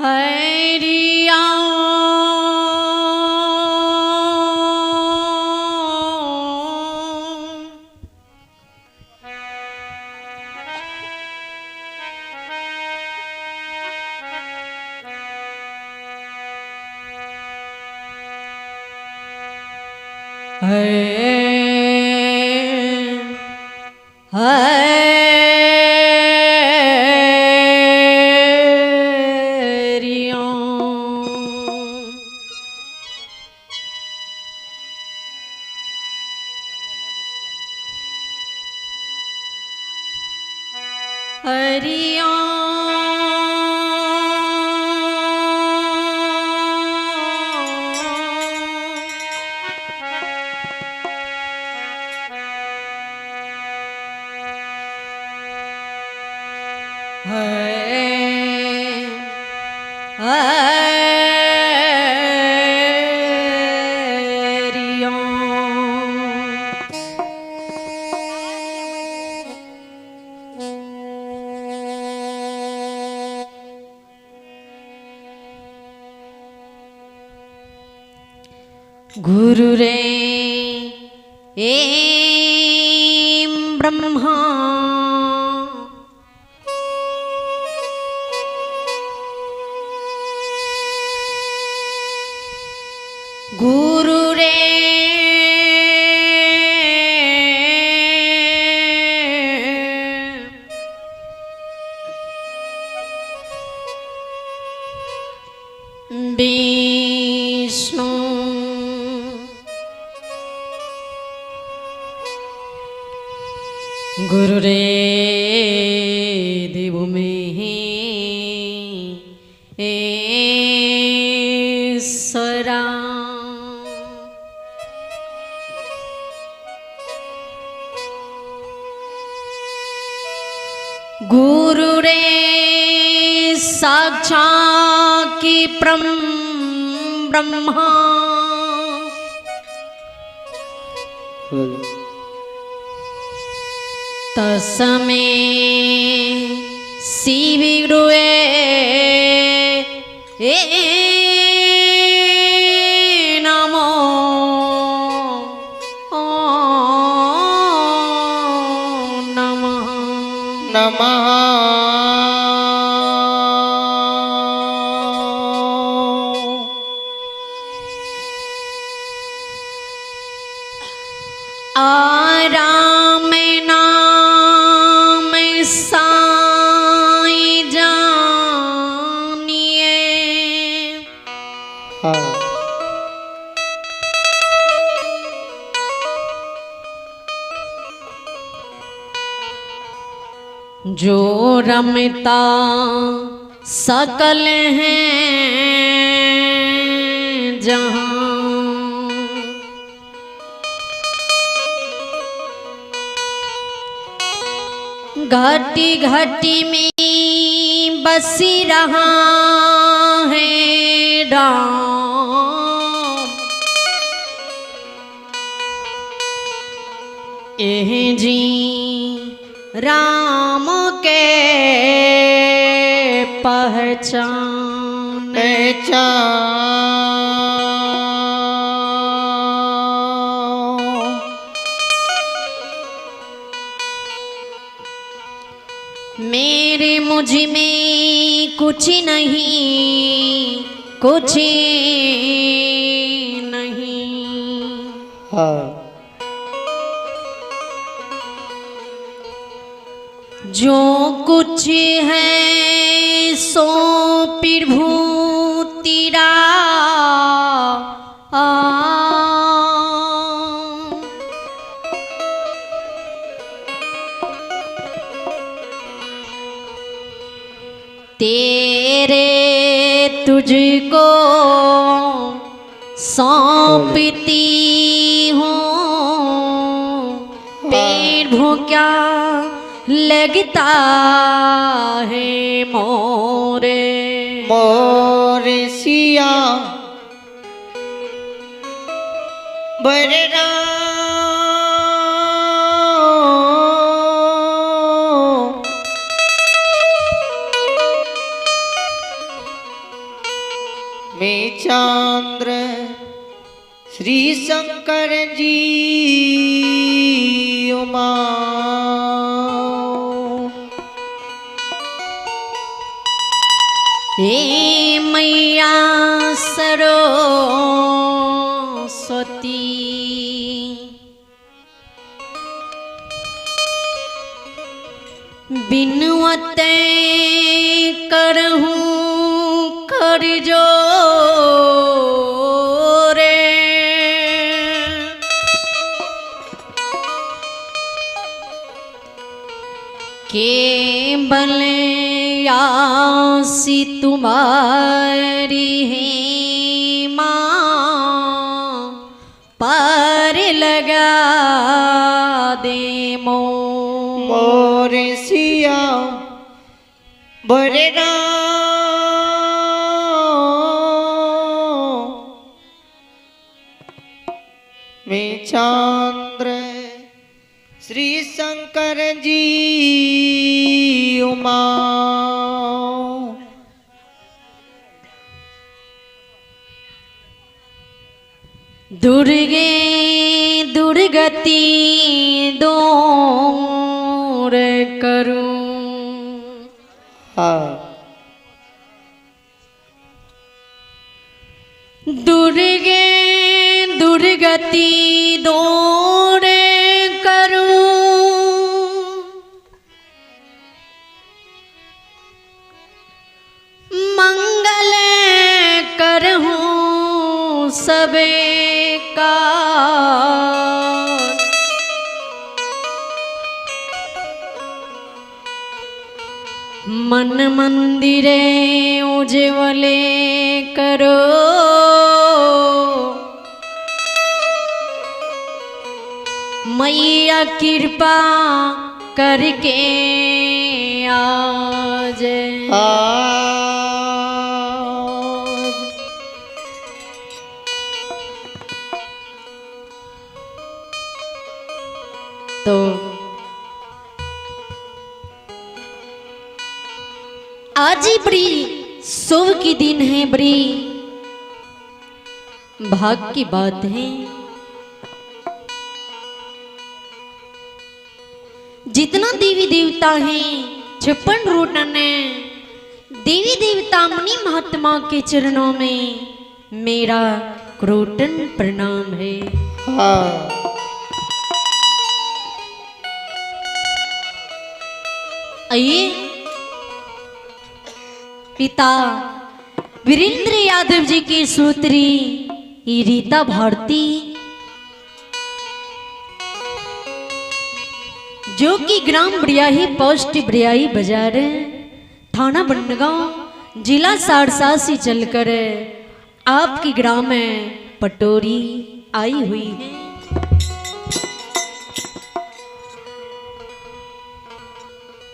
हरिया हरिया गुरु रे एं ब्रह्मा गुरु रे विष्णु गुरु रे देव में ईश्वरा गुरु रे साक्षात् की ब्रह्मा तस्मै श्री गुरुवे नमो नमः नमः। आराम नाम साईं जानिए जो रमता सकल हैं जहाँ घाटी घाटी में बसी रहा है राम एह जी राम के पहचान मेरे मुझ में कुछ नहीं कुछ नहीं जो कुछ है सो प्रभु तेरा तेरे तुझको सौंपती हूँ पेट भूखा लगता है मोरे मोरे सिया बररा चंद्र श्री शंकर जी उमा हे मैया सरस्वती बिनुअते करहूँ कर जोरे केवल आसी तुम्हारी है माँ पर लगा दे मोर सिया बरना में चंद्र श्री शंकर जी उमा दुर्गे दुर्गति दूर करूं हाँ दुर्गे दुर्गति दूर करूं मंगल करहूं सबे का मन मंदिरे उज्ज्वले करो मैया कृपा करके आज तो आज ही बड़ी शुभ की दिन है, बड़ी भाग की बात है। जितना देवी देवता हैं 56 रोटन देवी देवता मुनि महात्मा के चरणों में मेरा क्रोटन प्रणाम है। आइए पिता वीरेंद्र यादव जी की सूत्री रीता भारती जो कि ग्राम बड़ियाही पोस्ट बड़ियाही बाजार थाना बनगांव जिला सहरसा से चलकर आपके ग्राम में पटोरी आई हुई है।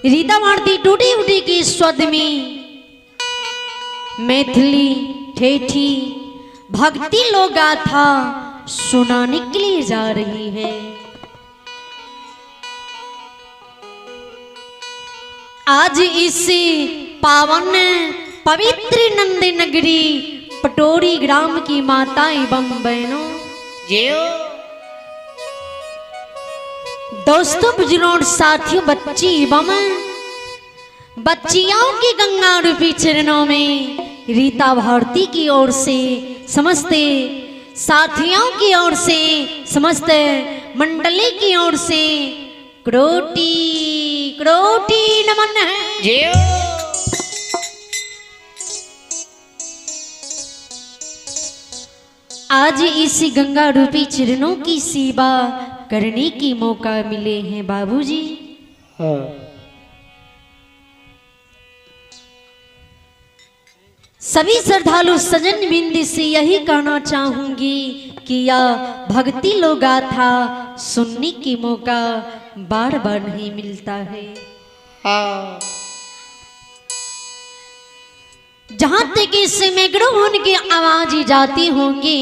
रीता भारती टूटी उटी की स्वाद में मैथिली ठेठी भक्ति लोक गाथा सुनाने के लिए जा रही है। आज इस पावन पवित्र नंद नगरी पटोरी ग्राम की माता एवं बहनों दोस्तों बुजुर्गों और साथियों बच्ची एवं बच्चियों की गंगा रूपी चरणों में रीता भारती की ओर से समस्त साथियों की ओर से समस्त मंडली की ओर से क्रोटी क्रोटी नमन है। आज इस गंगा रूपी चरणों की सेवा करने की मौका मिले हैं बाबूजी। सभी श्रद्धालु सजन बिंदी से यही कहना चाहूंगी कि यह भक्ति लोक गाथा सुनने की मौका बार बार नहीं मिलता है। जहां तक इस मैग्रोफोन की आवाज जाती होंगी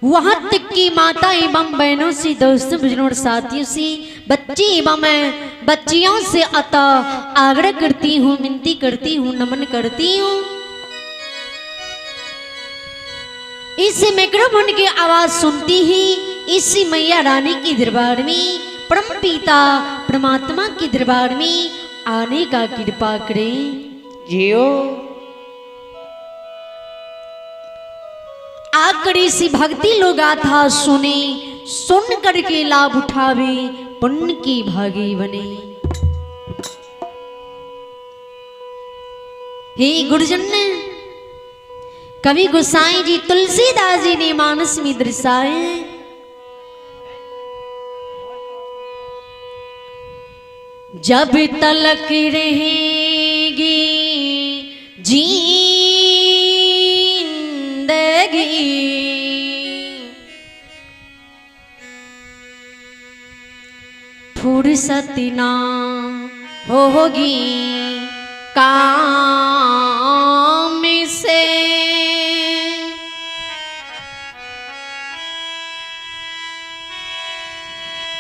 वहां तक की माता एवं बहनों से दोस्तों बुजुर्गों साथियों से बच्चे एवं बच्चियों से अतः आग्रह करती हूँ, विनती करती हूँ, नमन करती हूँ इस माइक्रोफोन की आवाज सुनती ही इसी मैया रानी के दरबार में परम पिता परमात्मा के दरबार में आने का कृपा करें। जियो आकर इसी भक्ति लोग गाथा सुने, सुन करके लाभ उठावे, पुण्य की भागी बने। हे गुरुजन, कवि गोसाई जी तुलसीदास जी ने मानस में दर्शाए, जब तलक रहेगी जिंदगी फुर्सत ना होगी काम से,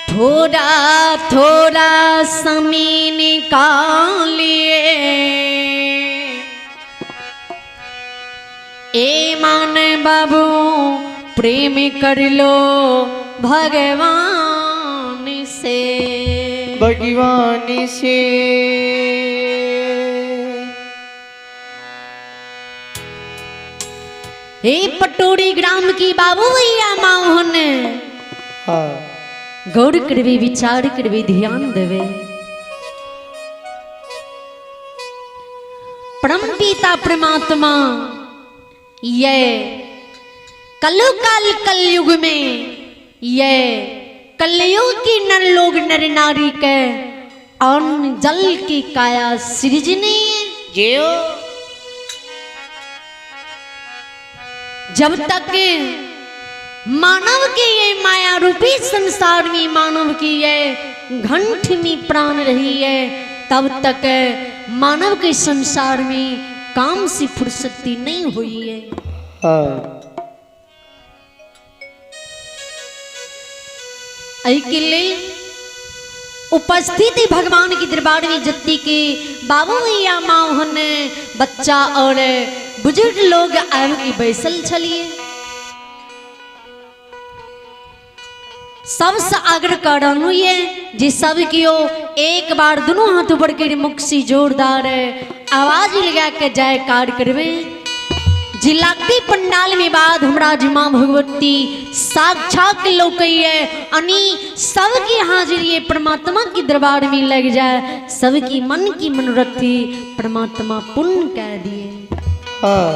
थोड़ा थोड़ा समय निकालिए ए मान बाबू, प्रेम कर लो भगवान से, भगवान से। हे पटोरी ग्राम की बाबू भैया माहौन, हाँ गौर करवे, विचार करवे, ध्यान देवे। परम पिता परमात्मा ये कलयुग कलयुग में ये कलयुग की नर लोग नर नारी के अन्न जल की काया सृजने जियो जब तक मानव के ये माया रूपी संसार में मानव की ये घंट में प्राण रही है, तब तक मानव के संसार में काम से फुर्सती नहीं हुई है। हाँ के लिए उपस्थिति भगवान के दरबार में जत्ती के बाबू या माहन बच्चा और बुजुर्ग लोग आए की बैसल छलिए। सबसे आग्रह करनु ये जी सब कियो एक बार दोनों हाथ ऊपर के मुख से जोरदार आवाज लगा के जयकार करवे। जी लागती पंडाल में बाद हमरा जी मां भगवती साक्षात लौकइए, अनि सबकी हाजिरी परमात्मा के दरबार में लग जाए, सबकी मन की मनोरथी परमात्मा पुण्य कह दिए। हाँ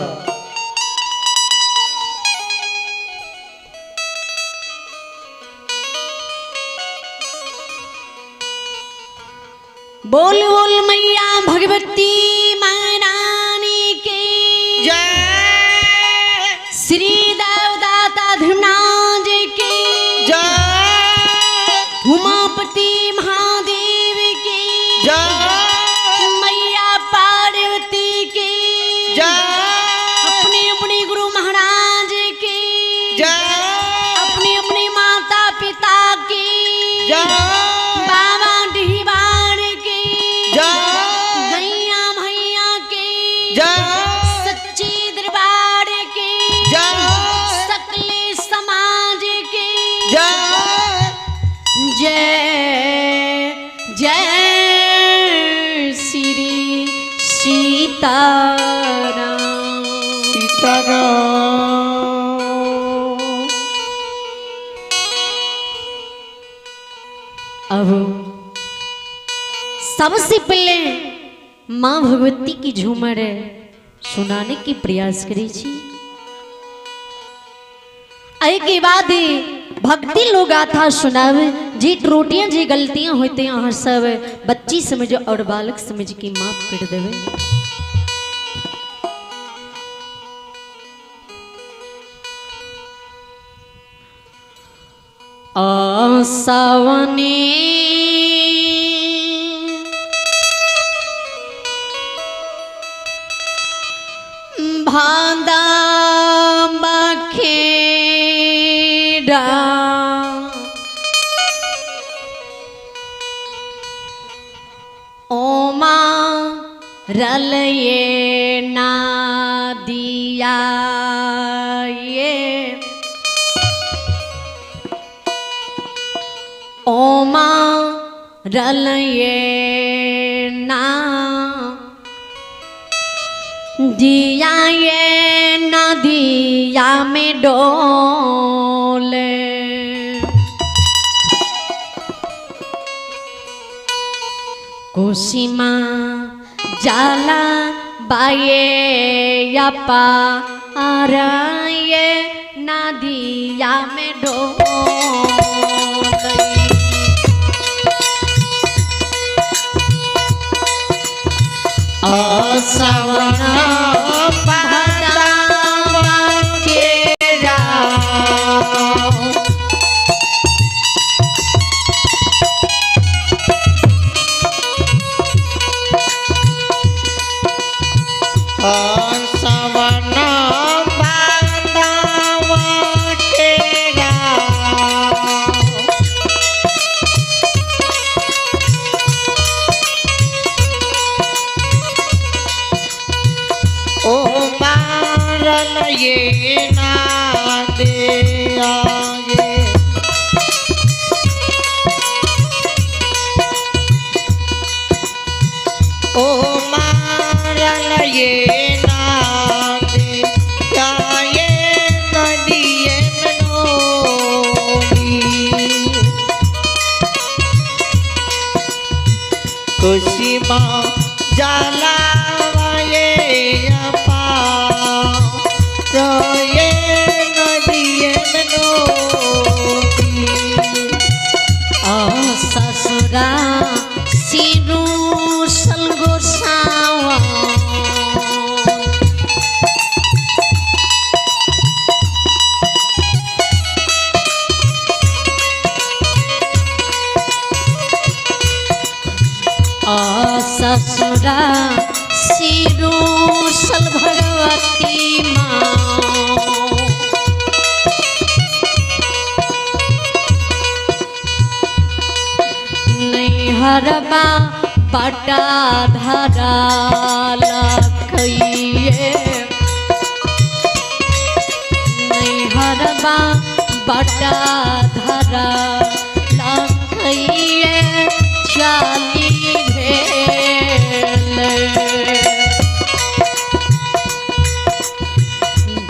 बोल बोल मैया भगवती महारानी की जय, श्री देवदाता धर्मराज की जय, उमापति महादेव की जय, मैया पार्वती की जय, अपने अपने गुरु महाराज की जय, अपने अपने माता पिता की जय, बाबा डिहबार की जय, गैया भैया की जय, सच्ची दरबार की जय, सकले समाज की जय, जय जय श्री सीताराम। सीताराम। अब सबसे पहले माँ भगवती की झूमर सुनाने की प्रयास करी छी। आई के बाद भक्ति लोग गाथा सुनावे, जी त्रुटियां जी गलतियां होते हैं सब बच्ची समझ और बालक समझ के माफ कर देवे। आसावने भांदा बखेड़ा ओमा रल ये ना दिया ये रलये ना दिया ये नदिया में डोले कुसीमा जाला बाये या पार ये नदिया में डोले सावन भादवा के राव सावन भादवा के राव ओ मारल ये ना दे आगे ओ मारल ये ना दे ये नदिए मनोरी कुसीमा जाला ससुरा सिरू सलगो सावा ससुरा सिरू सल भगवती माँ हरबा बटा धरा लखइए नहीं हरबा बटा धरा लखइए चाली भेल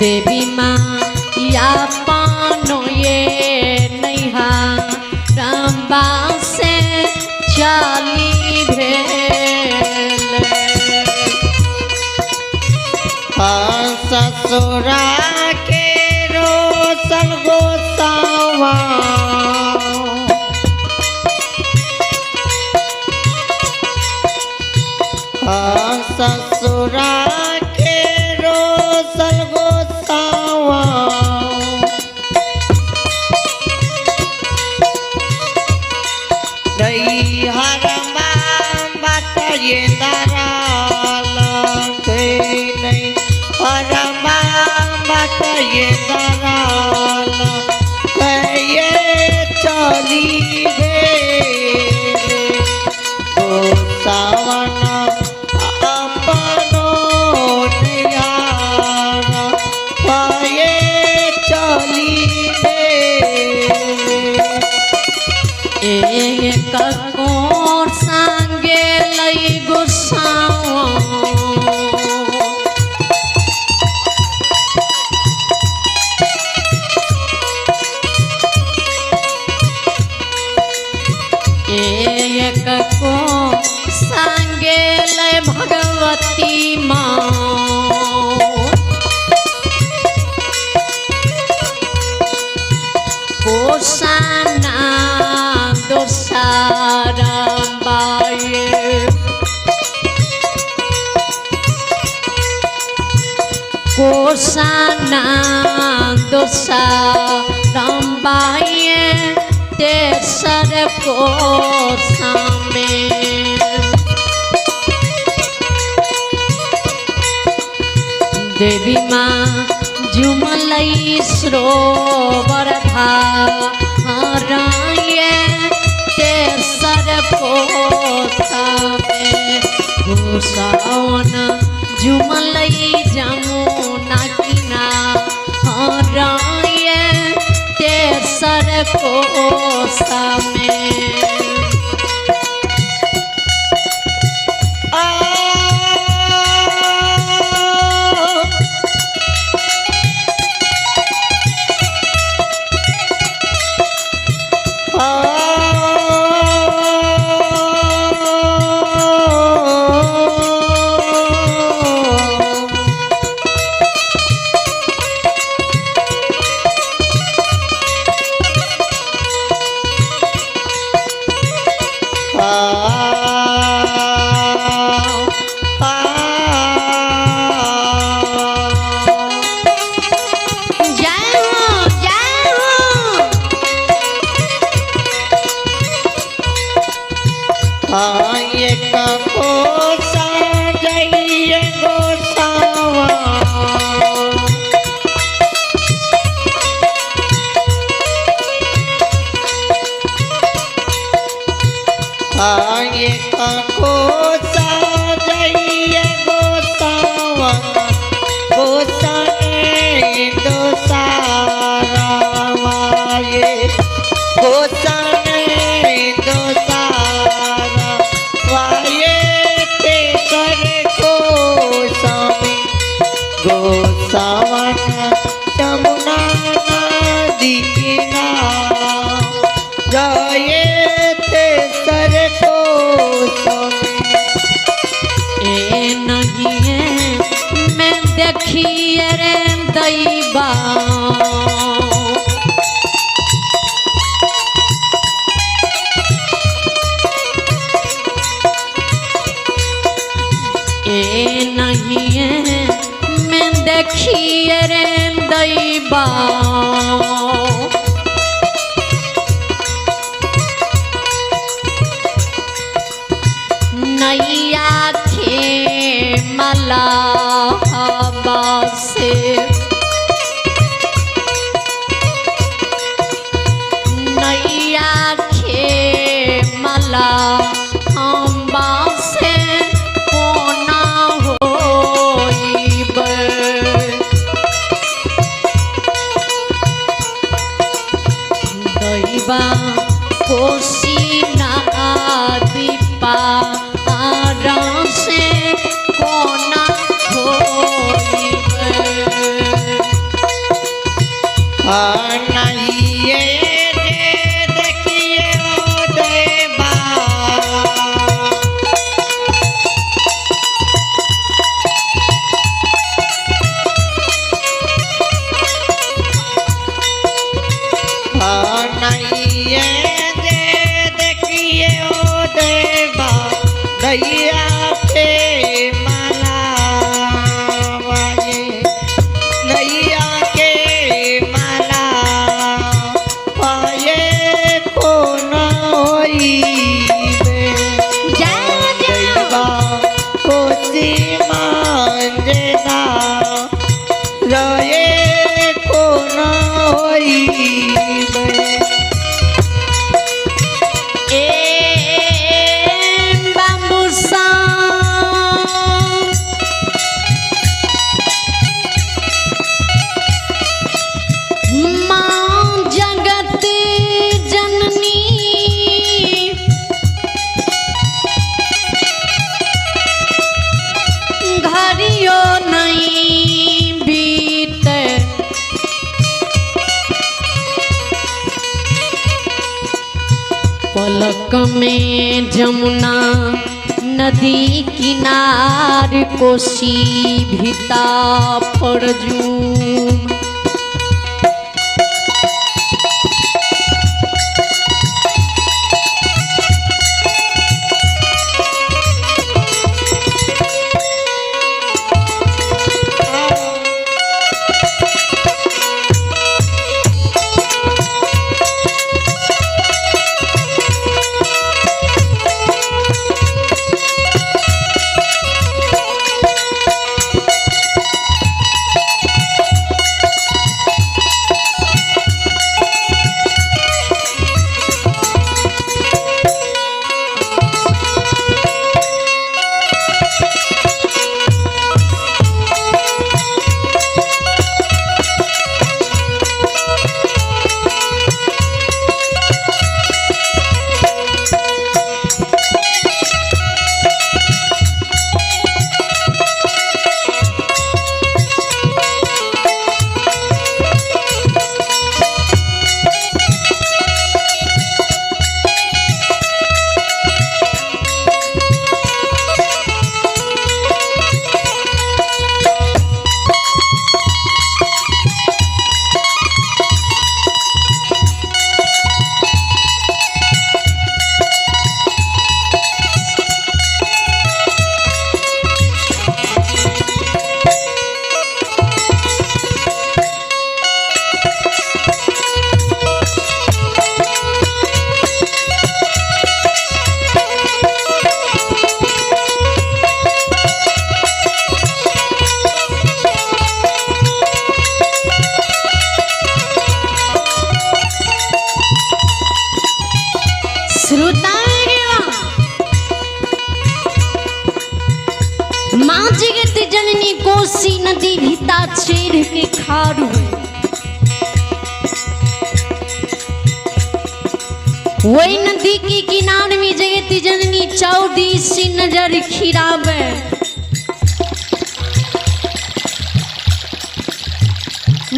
देवी माँ या पानो ये नैहा रंबा से चाली भेल ससुरा के रोशन गोसावा ससुरा के रोशन गोसावा नहीं हरमा बात ये दराल नहीं हरमा बात ये दराल ये चली गए सावन अपनो नियारा ये चली गए एक कोर संगे लई गुस्सावा एक को संगे लई भगवती माँ कोसाना दोसारा बाये कोसाना दोसारा बाये तेसर कोसा में देवी माँ जुमलई सरोवर धारा तेसर कोसा में घुसावन जुमलई जमुना किनारा तेसर कोसा में को सजइए गोसावन गोसाए दोसारावाए गोसाए दोसारावाए तेसर को स्वामी गोसावन जमुना नदी किनारे जय तेसर को स्वामी ए नहीं है मैं देखिए रे दैबा ए नहीं है मैं देखिए रे दैबा नैया खे मला हवा से नैया खे मला हवा से कोना होइब दैबा कोसी ना दीपा से कोना होइब नहीं देखिए ओ देवा नहीं देखिए ओ देवा दैया के माला वाये नैया के माला पाए को न होइबे दैवा कोसी मांजना रहे को न होइबे पलक में जमुना नदी किनार कोसी भिता परजूम नदी भीता छेड़ के खार हुए। वही नदी के किनारे में जगत जननी चौदीस सी नजर खिरावे।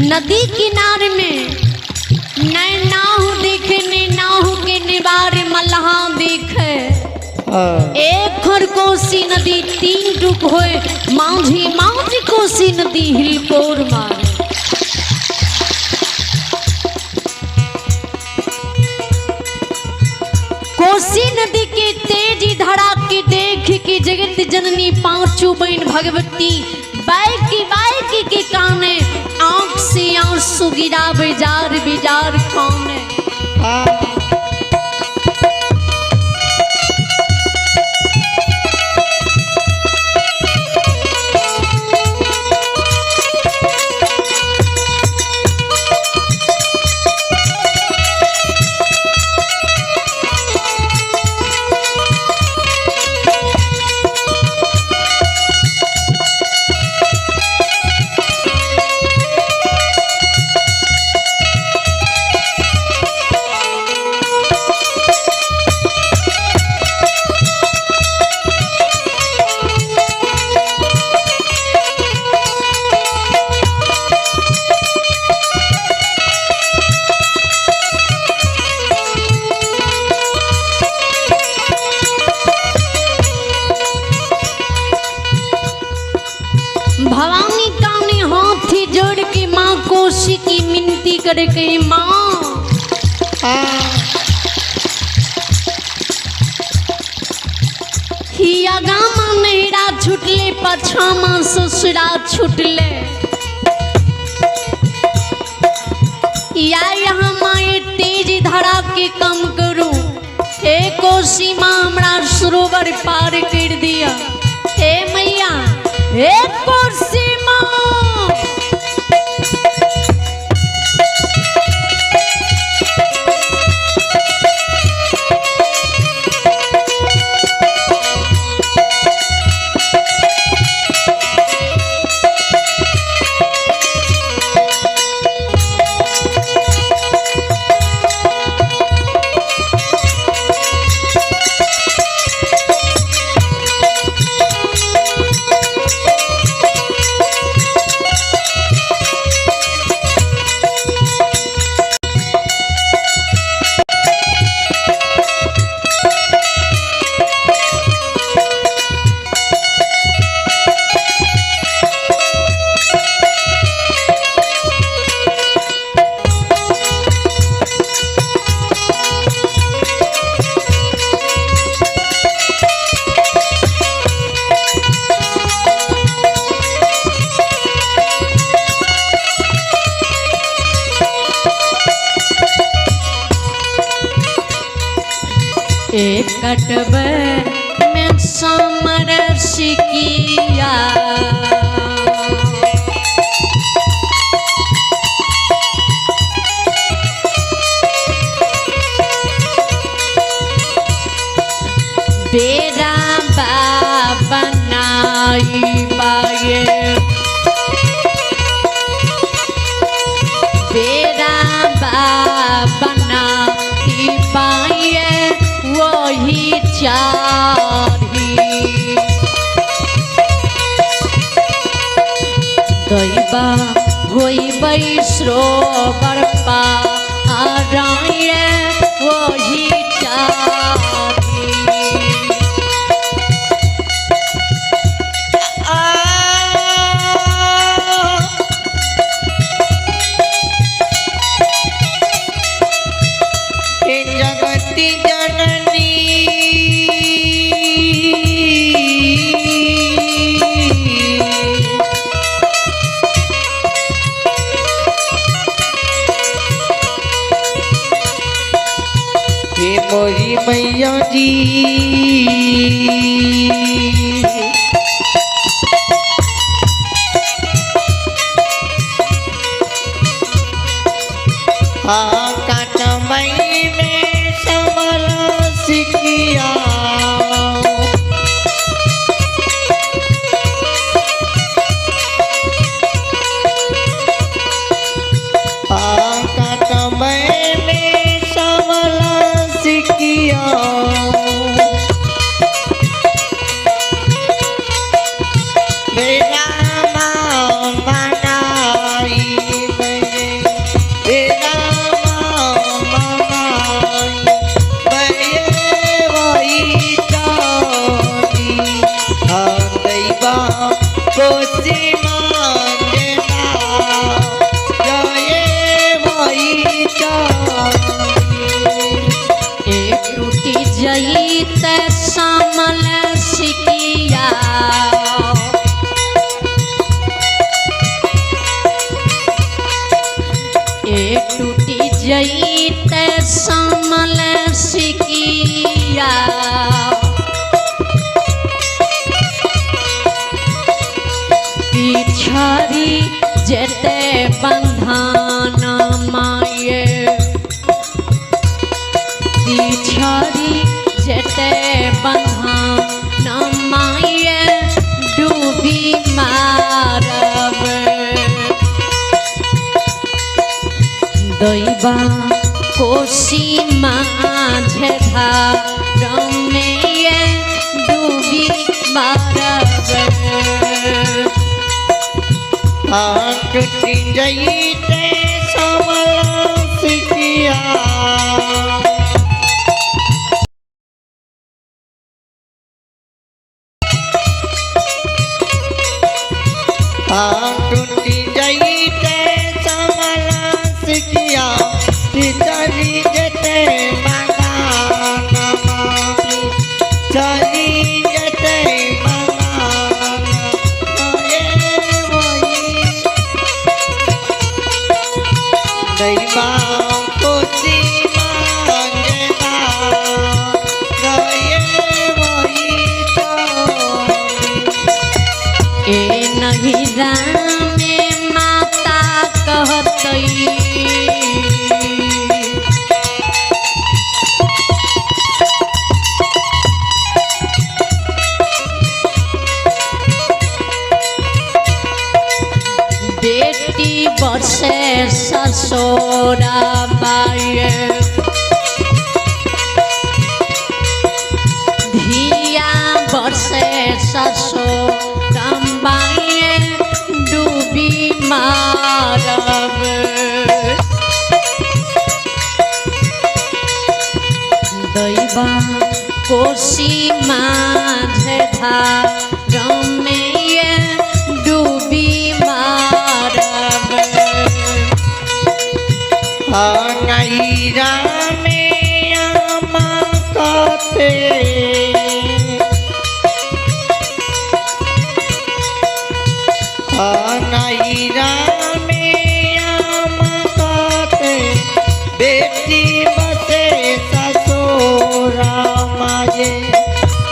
नदी किनारे में नए नाव देखे ने नाव के निवार मल्हा देखे। एक खर कोसी नदी तीन टुक होए माझी माझी कोसी नदी हिलकोर मारे। कोसी नदी के तेजी धड़ा के देख के जगत जननी पांचों बहन भगवती बाइक के काने आंख से आंसू गिरा बेजार बेजार खाने। भवानी काने हाथी जोड़ के माँ कोसी की मिनती करे के माँ हिया गामा नहरा छुटले पछामा ससुरा छुटले। या यहाँ माए तेज धरा के कम करूं। हे कोसी माँ हमरा सरोवर पार कर दिया। हे मैया हे कोसी माँ एक कटबर में समरस किया। बेरा बनाई बाये बेरा बनाई बाये वही चाही। दैबा होई बैश्रोवर पाराये वही चाही। जगती जननी हे मोरी मैया जी काटमई में समरस किया। कोसी मांगना जय वही एक टूटी जई ते सामल सिकिया एक टूटी जई ते सामल सिकिया पिछड़ी जेते बंधन माये पिछड़ी जेते बंधन माये डूबी मारब दैबा कोसी माझे धार में डूबी मारब टूटी जई ते सामल सिकिया टूटी जई ते सामल सिकिया चली जते मंगाना चली जते मंगाना दैवा कोसी मांगना गए वही ए नहीं रामे माता कहतई बेटी बसे ससुरा बाये धिया बसे ससुरा बाये डूबी मारब दैबा कोसी माझे धार में डूबी मारब नैरा में आमा कहते नैरा में आमा कहते बेटी बसे ससुरा माये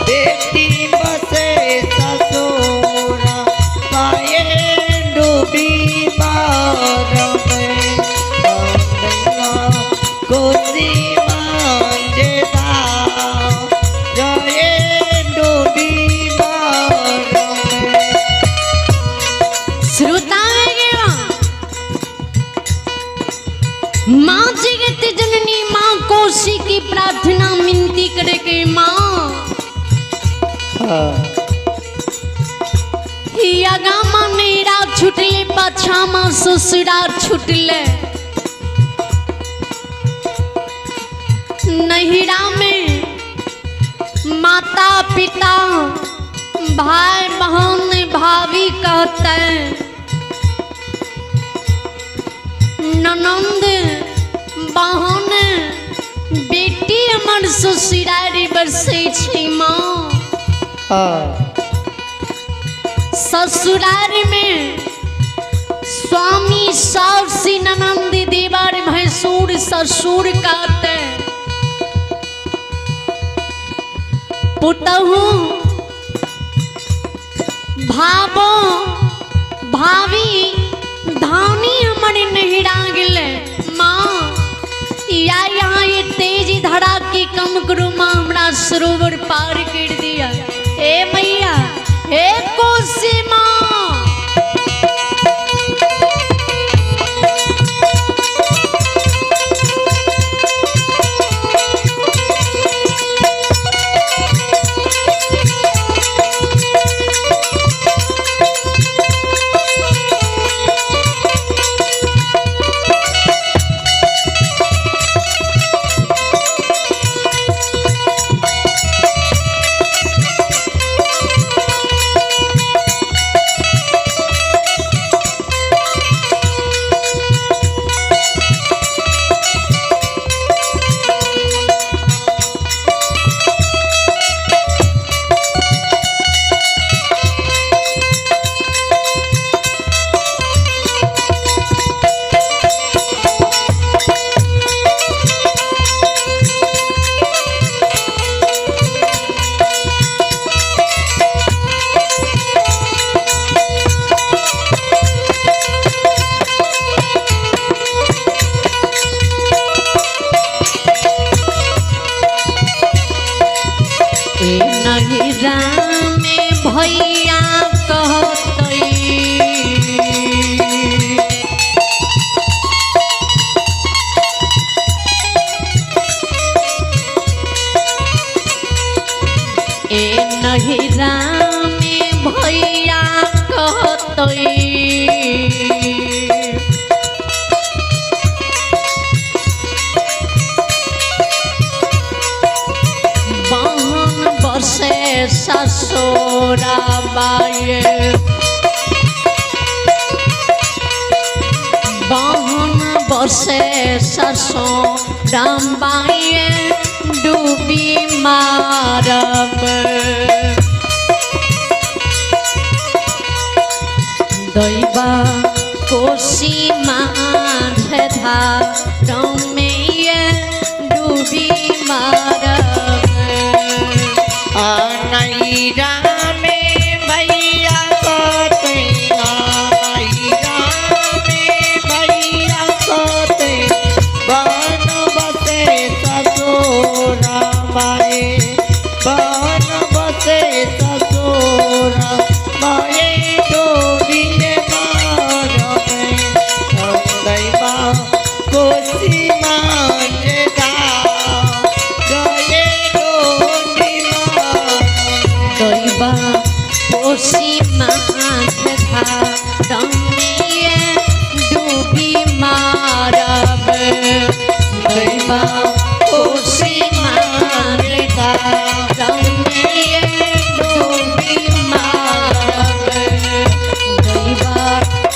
बेटी बसे ससुरा माये डूबी मारब कोसी मांगना जय डूबी मारब श्रोता माँ जगत जननी माँ कोसी की प्रार्थना मिनती करे के माँ गामा मेरा छुटले पछामा ससुरार छुटले नहिरा में माता पिता भाई बहन भाभी कहते ननंद बहन बेटी हमर ससुरारी बरसे छै माँ ससुरार में स्वामी सास ननंद देवर भैंसुर ससुर कहते पुतहु भाबो भाभी धानी हमारे नहिरा गेले माँ या यहाँ ये तेज धड़ा के कम करो माँ हमरा सरोवर पार कर दिया ए मैया ए कोसी माँ जसोरा बाए बहन बसे ससुरा बाए डूबी मारब दैबा कोसी माधधा रमे डूबी मारब नैरा में भैया कोते नैरा में भैया कोते बन बसे ससुरा माए बन बसे ससुरा माए डोरी मारबे दैबा कोसी मांझदा गए डोरी दैबा कोसी माधधा रमे डूबी मारब दैबा कोसी माधधा रमे डूबी मारब दैबा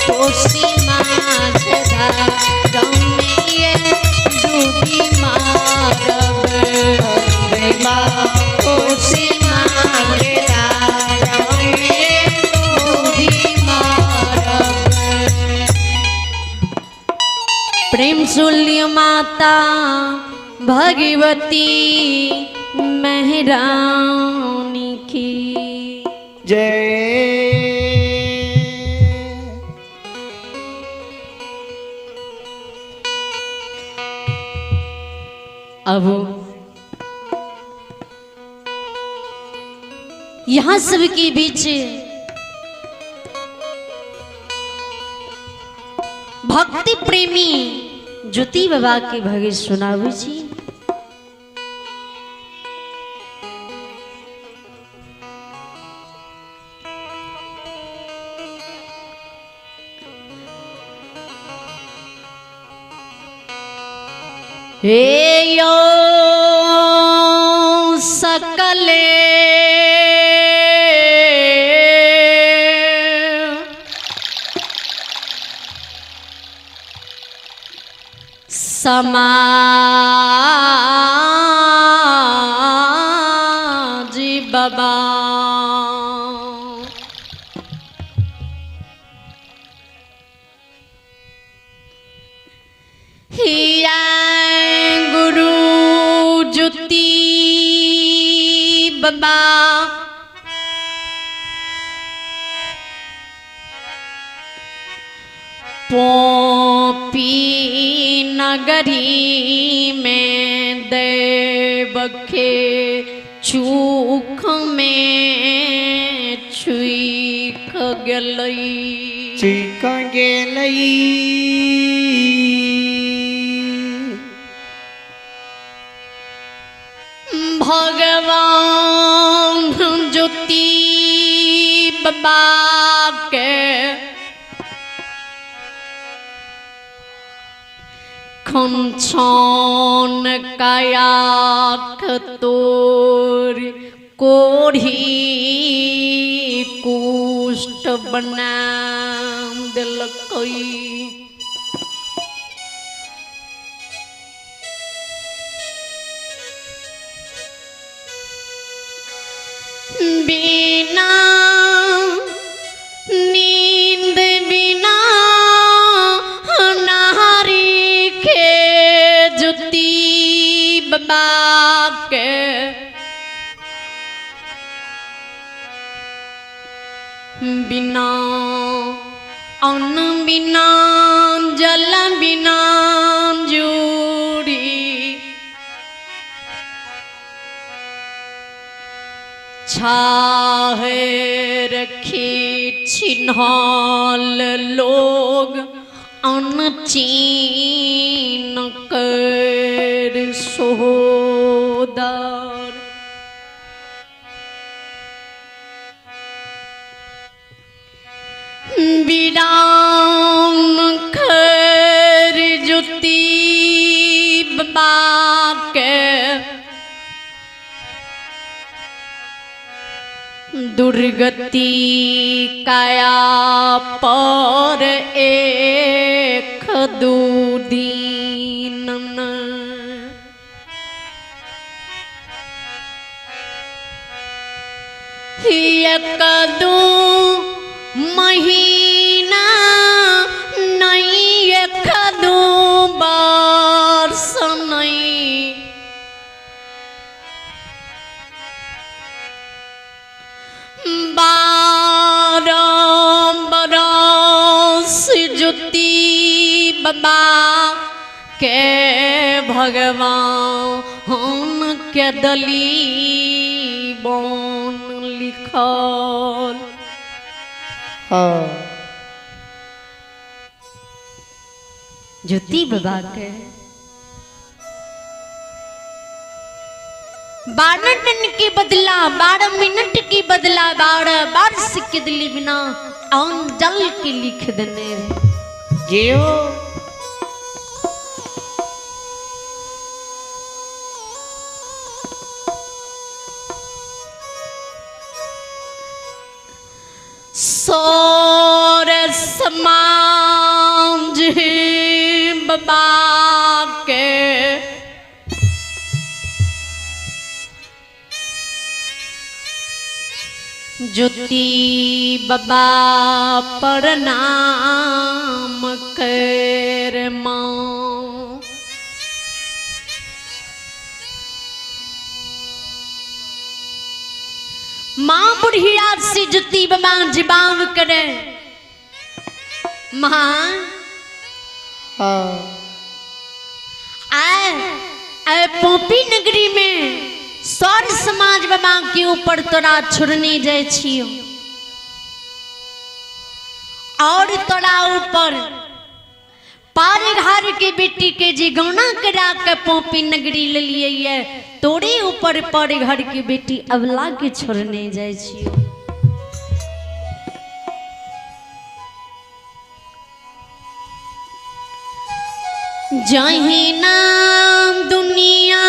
कोसी माधधा रमे डूबी मारब दैबा कोसी माधधा रमे डूबी मारब प्रेम शूल्य माता भगवती महारानी की जय अब यहाँ सबके बीच भक्ति प्रेमी ज्योति बाबा के भगे सुनावे छी हे यो सकले समाज बाबा हिया गुरु ज्योति बाबा पोपी नगरी में देव के चूख में छुईख गलई चिक गेलई भगवान ज्योति बाबा के खंचन कायाख तोर कोढ़ी कुष्ठ बना दिलकई बिना नींद बिना नारी के ज्योति बाबा के बिना अन्न बिना जल बिना जूरी छाहे रखी छिन्हाल लोग अनचीन कर सोदार विराम खर ज्योति बाबा के दुर्गति काया पर एक दू दीन एक दू महीना नहीं एक दू वर्ष नहीं बारह बरस जुती बाबा के भगवान के दली बन लिखल हाँ ज्योति बाबा के 12 दिन के बदला 12 मिनट की बदला 12 वर्ष के दिली बिना अन जल के लिख देने जियो सोर समाज बाबा के ज्योति बाबा प्रणाम कर माँ माँ बुढ़िया से ज्योति बाबा जवाब करे माँ हाँ आए पोपी नगरी में सौर समाज बाबा के ऊपर तोरा छोड़ने जाए छियो और तोरा ऊपर पार घर के बेटी के जी गौना करा के पोपी नगरी ले लिए ये तोरे ऊपर पर घर की बेटी अबला के छोड़ने जाए छियो जही नाम दुनिया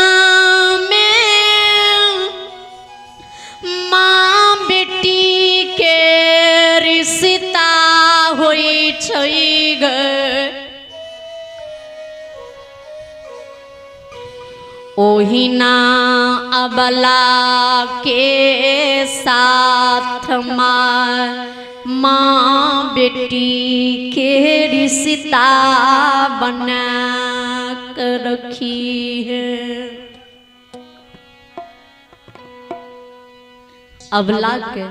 रिश्ता होई छै ग ओहिना अबला के साथ माँ बेटी के रिश्ता बना कर रखी है अबला के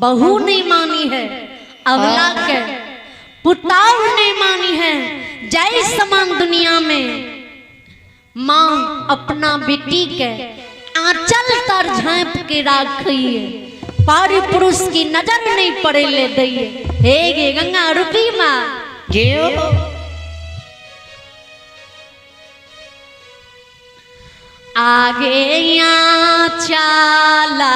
बहू नहीं मानी है अबला के पुताऊ नहीं मानी है जय समान दुनिया में माँ अपना बेटी के आंचल तर झाँप के राखी है पारी पुरुष की नजर नहीं पड़े ले दी हे गे गंगा रूपी माँ जियो आगे यहाँ चला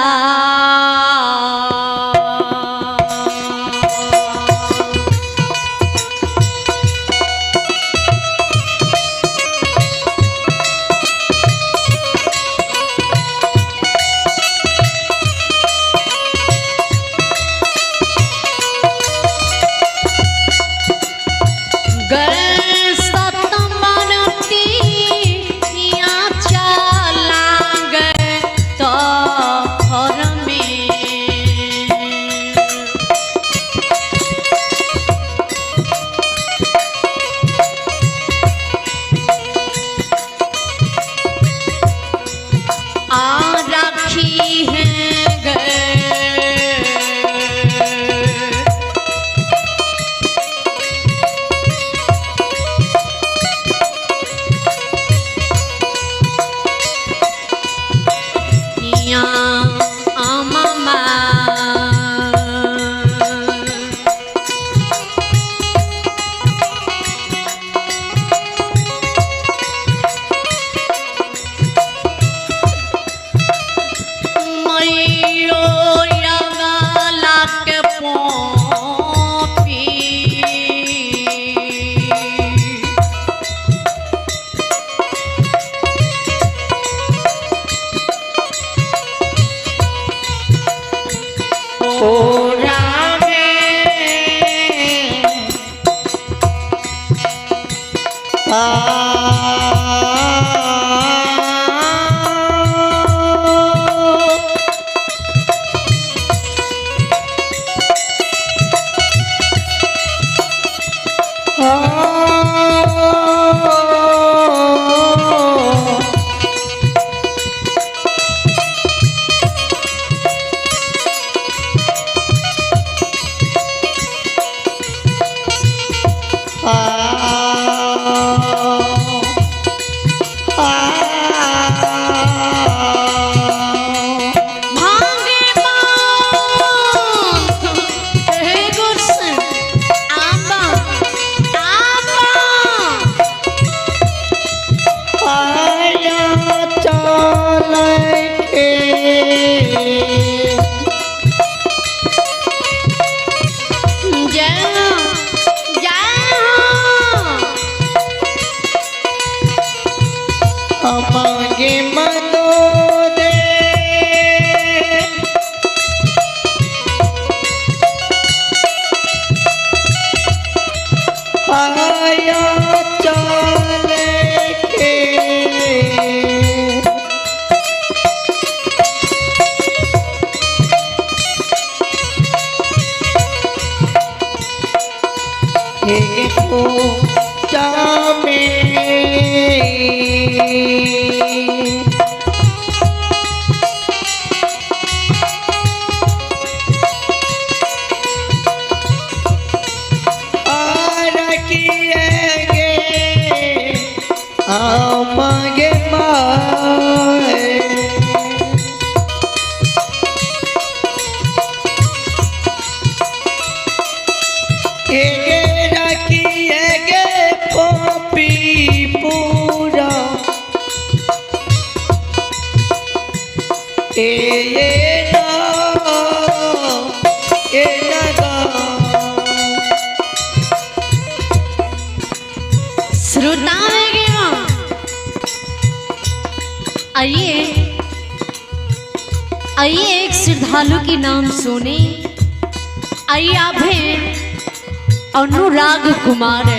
भागे माँ हे गुरसन आबा आबा आया चले के जय अमागे मनो दे आया चले के हे को जामे आमागे माए एगे राखी एगे पोपी पूरा ए ना श्रोता आइए आइए एक श्रद्धालु की नाम सुने। आइए आप हैं अनुराग कुमार।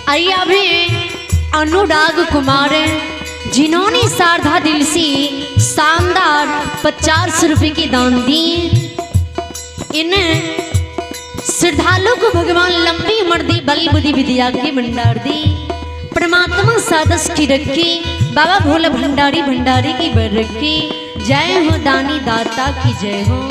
आइए आप हैं अनुराग कुमार जिन्होंने शारदा दिल से शानदार 50 रुपए की दान दिए। इन श्रद्धालु को भगवान लंबी उम्र दी, बल बुद्धि विद्या की भंडार दी। परमात्मा सादस की रखी, बाबा भोला भंडारी भंडारी की बर रखी। जय हो दानी दाता की जय हो।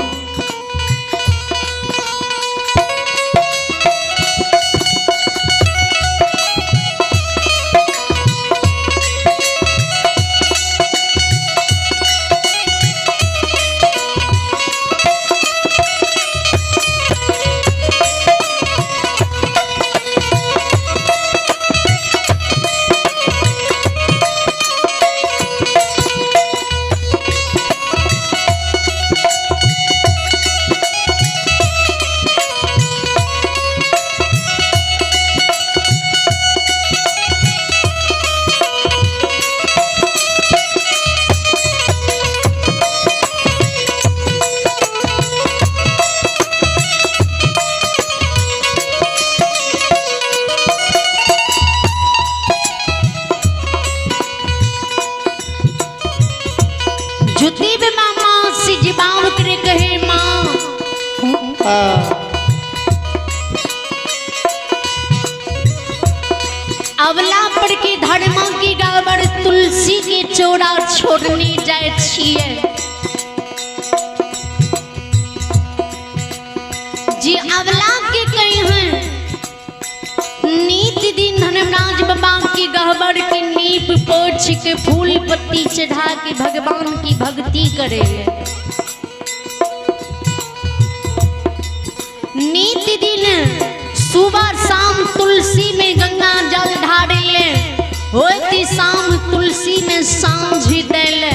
अवला पड़ के धर्मा की गावड़ तुलसी के चोरा छोड़ने जाए छिए। जी अवला के कहे हैं नीत दिन धर्मराज बाबा की गहबर की नीप पोछ के फूल पत्ती चढ़ा के भगवान की भक्ति करे। नीत दिन सुबह शाम तुलसी में गंगा जल ढारे ले, होती शाम तुलसी में सांझ देले।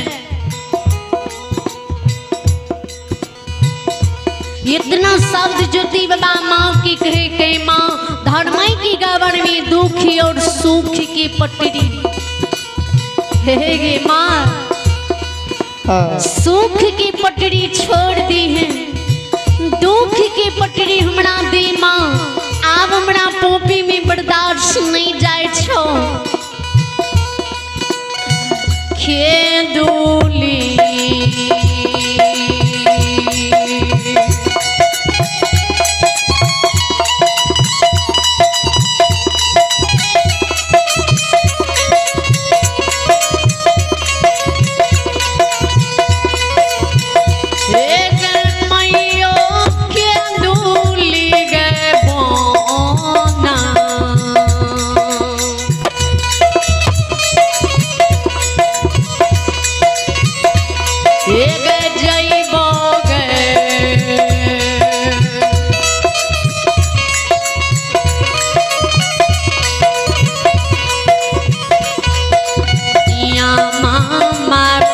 इतना शब्द ज्योति बाबा माँ की कहे के माँ धर्मई की गावन में दुखी और सुख की पटरी हे गे माँ सुख की पटरी छोड़ दी है, दुख की पटरी हमरा दे माँ। आब हमरा पोपी में बर्दाश्त नहीं जाए छो खेदूली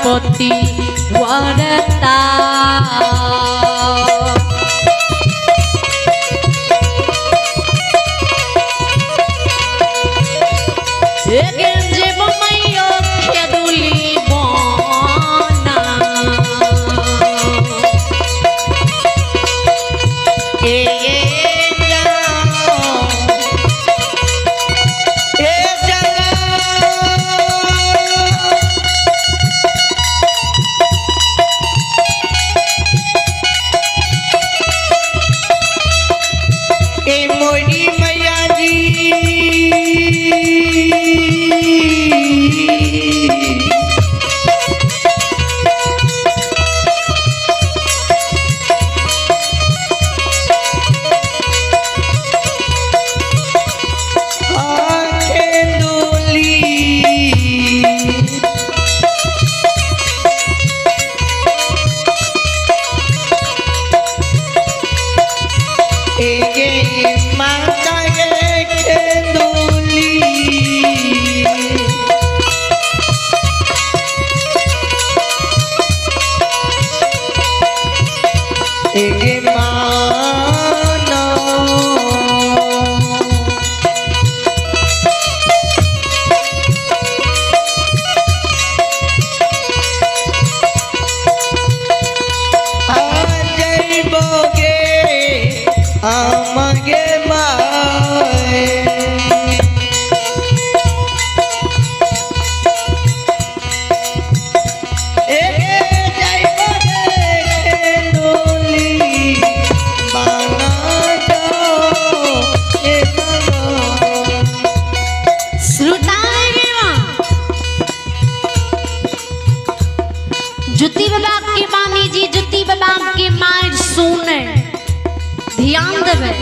पति वरता जेब मैयो खेदुली बना मोरी मैया जी माता गे खेदुली एगे माना आ जइबोगे आमगे माए एगे जइबोगे खेदुली बाना जाओ ए जुती बाबा के मामी जी जुती बाबा के मार सुने ध्यान देवे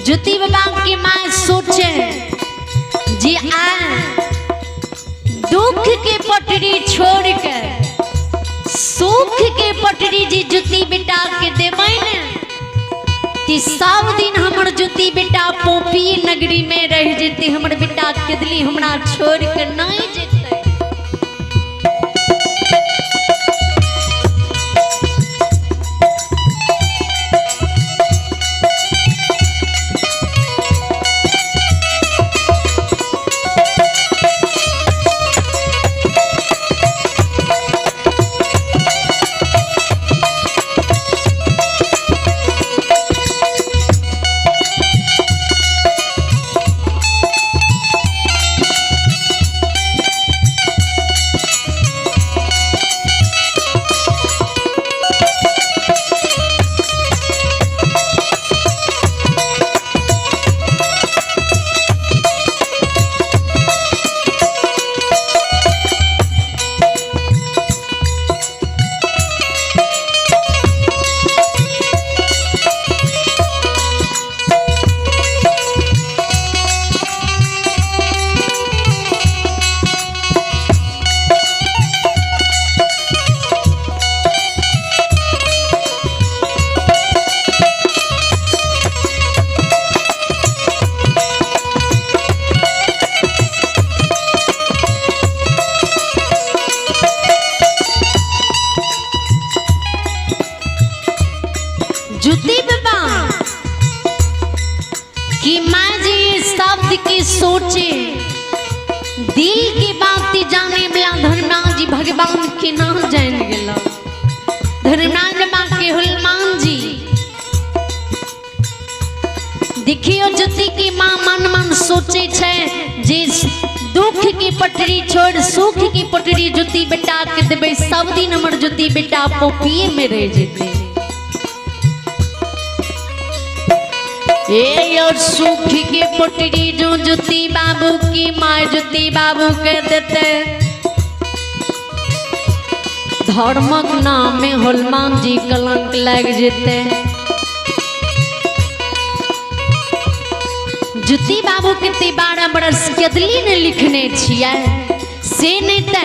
जुती बाबा की माँ सोचे जी आ दुख के पटरी छोड़ कर सुख के पटरी जी जुती बेटा के देवे ने ती सब दिन हमर जुती बेटा पोपी नगरी में रह जेती हमर बेटा केदली हमरा छोड़ कर नहीं जेते जुती बाबा कि माँ जी शब्द की सोचे दिल की बात जाने वाला धर्मराज जी भगवान के नाम जान गया धर्मराज बाबा के हनुमान जी ज्योति की माँ मन मन सोचे छे जे दुख की पटरी छोड़ सुख की पटरी ज्योति बेटा के देबे सब दिन हमर ज्योति बेटा पोपिए में रह जेते। ए और सुख की पटरी जो ज्योति बाबू की माँ ज्योति बाबू के देते धर्मक नाम में हनुमान जी कलंक लग जेते। ज्योति बाबू के 12 बरस केदली ने लिखने छिया से नहीं ते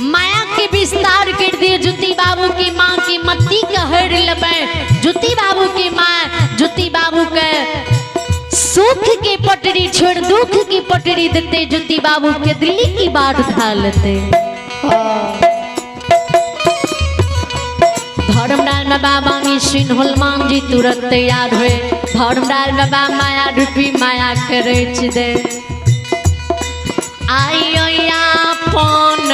माया के विस्तार कर दिए। ज्योति बाबू की माँ की मत्ती का हर लबे ज्योति बाबू की माँ ज्योति बाबू के सुख की पटरी छोड़ दुख की पटरी देते ज्योति बाबू के दिल्ली की बात उठा लेते। धर्मराज बाबा में सुन हनुमान जी तुरंत तैयार हुए। धर्मराज बाबा माया रूपी माया करे दे आइयो अपन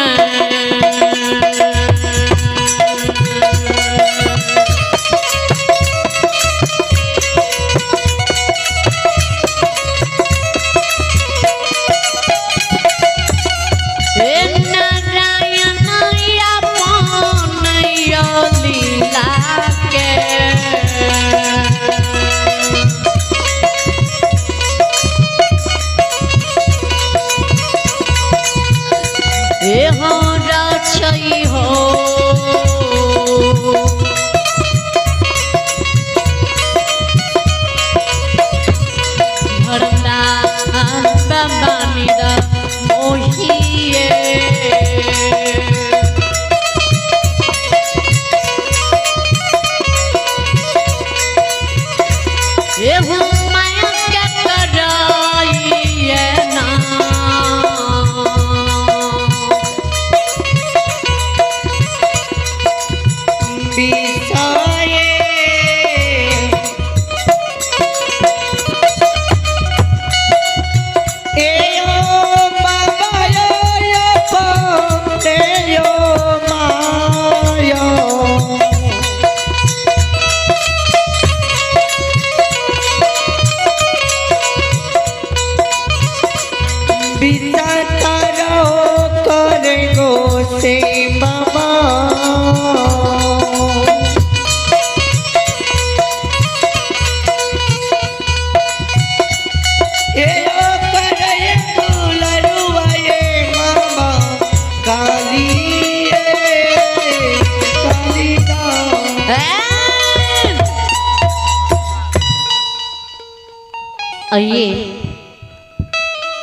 आइए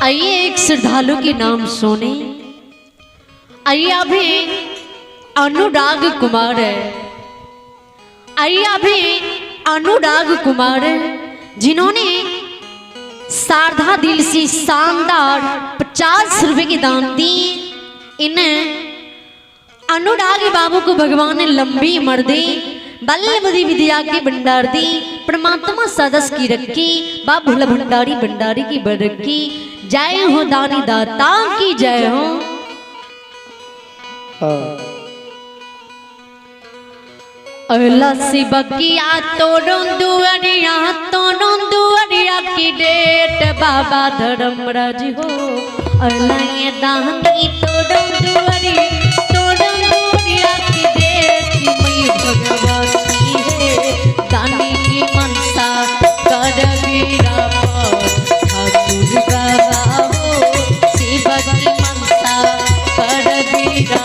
आइए एक श्रद्धालु के नाम सुने। आइए अभी अनुराग कुमार है। आइए अभी अनुराग कुमार जिन्होंने सारधा दिल से शानदार 50 रुपए की दान दी। इन्हें अनुराग बाबू को भगवान ने लंबी उम्र दी बल्लभदी विद्या की भंडार दी परमात्मा सदस्य की रखी बाबुल भंडारी भंडारी की बरकी जय हो दानी दाता की जय हो। अल्लाह से बकिया तोड़ों दुआरिया की डेट बाबा धर्मराज हो। अल्लाह ये दानी तोड़ों दुआरिया की डेट मई भगवती है दानी की मनसा कर वीरा ठाकुर बाबा हो शिव की मनसा कर वीरा।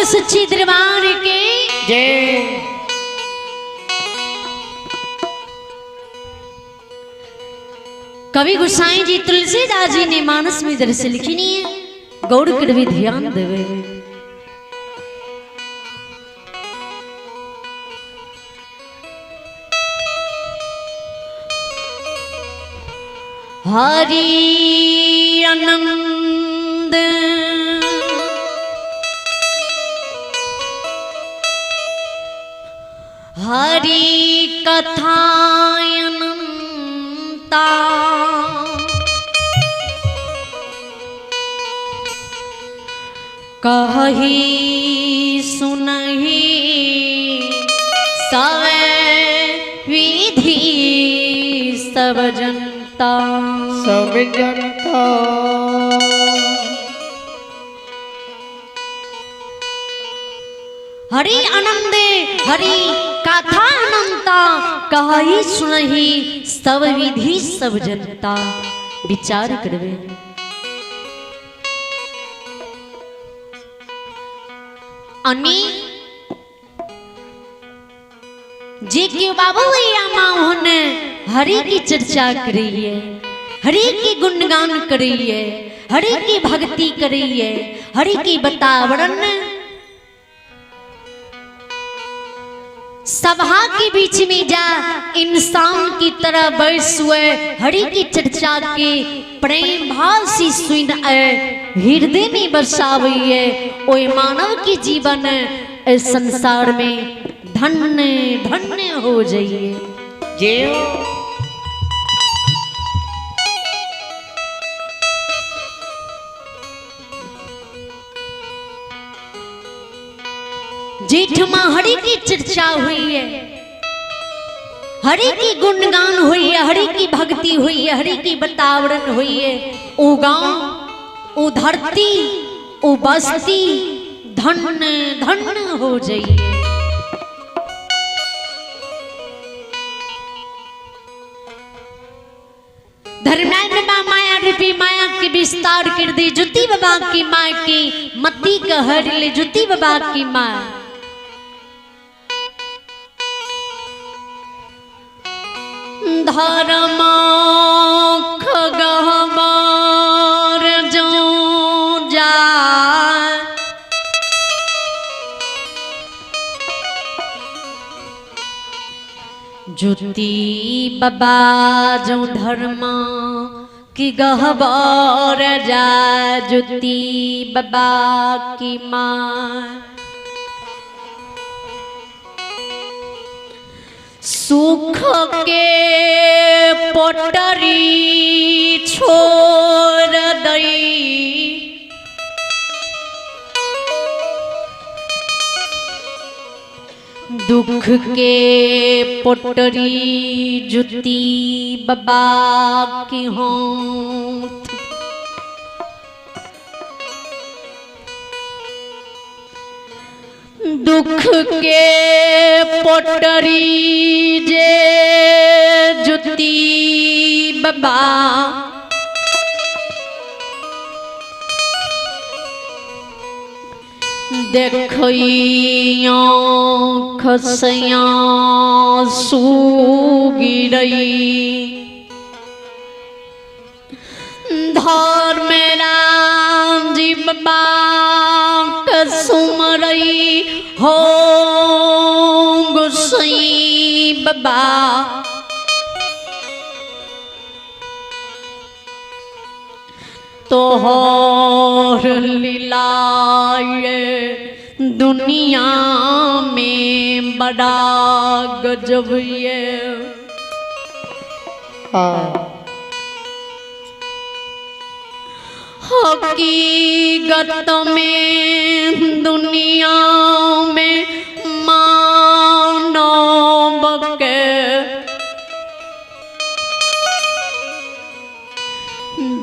सच्चे दरबार के जय। कवि गोसाई जी तुलसीदास जी ने मानस में दरअसल लिखी नहीं है, गौड़ कर भी ध्यान देवे। हरि आनंद हरि कथा अनंता कही सुनहि सब विधि सब जनता सब जनता हरि आनंद हरि कथा अनंता कही सुनहि सब विधि सब जनता। विचार करवे अनि जे के बाबू या होने हरि की चर्चा करी है, हरि की गुणगान करी है, हरि की भक्ति करी है, हरि की बतावरण सभा के बीच में जा इंसान की तरह बैस हुए हरि की चर्चा के प्रेम भाव से सुन हृदय में बसावी है। ओए मानव के जीवन इस संसार में धन्य धन्य हो जाइए। जय। जेठ माँ हरि की चर्चा हुई है, हरि की गुणगान हुई है, हरि की भक्ति हुई है, हरि की बतावरण हुई है। ओ गांव ओ धरती ओ बस्ती धन्य धन्य हो जाइए। धर्मराज बाबा माया रूपी माया के विस्तार कर दी, जुती बाबा की माँ की मती कहर ले, जुती बाबा की माँ धर्म खगहबर जो जा जुती बाबा जो धर्म की गहबर जा, जुती बाबा की माँ सुख के पोटरी छोड़ दई, दुख के पोटरी जुती बाबा की हों। दुख के पोटरी जे जुती बाबा देखियो खसया सुगिरई धर्म राम जी बाबा सुमरई हो गोसाई बाबा तोहर लीलाए दुनिया में बड़ा गजब ये। हकीकत में दुनिया में मानव के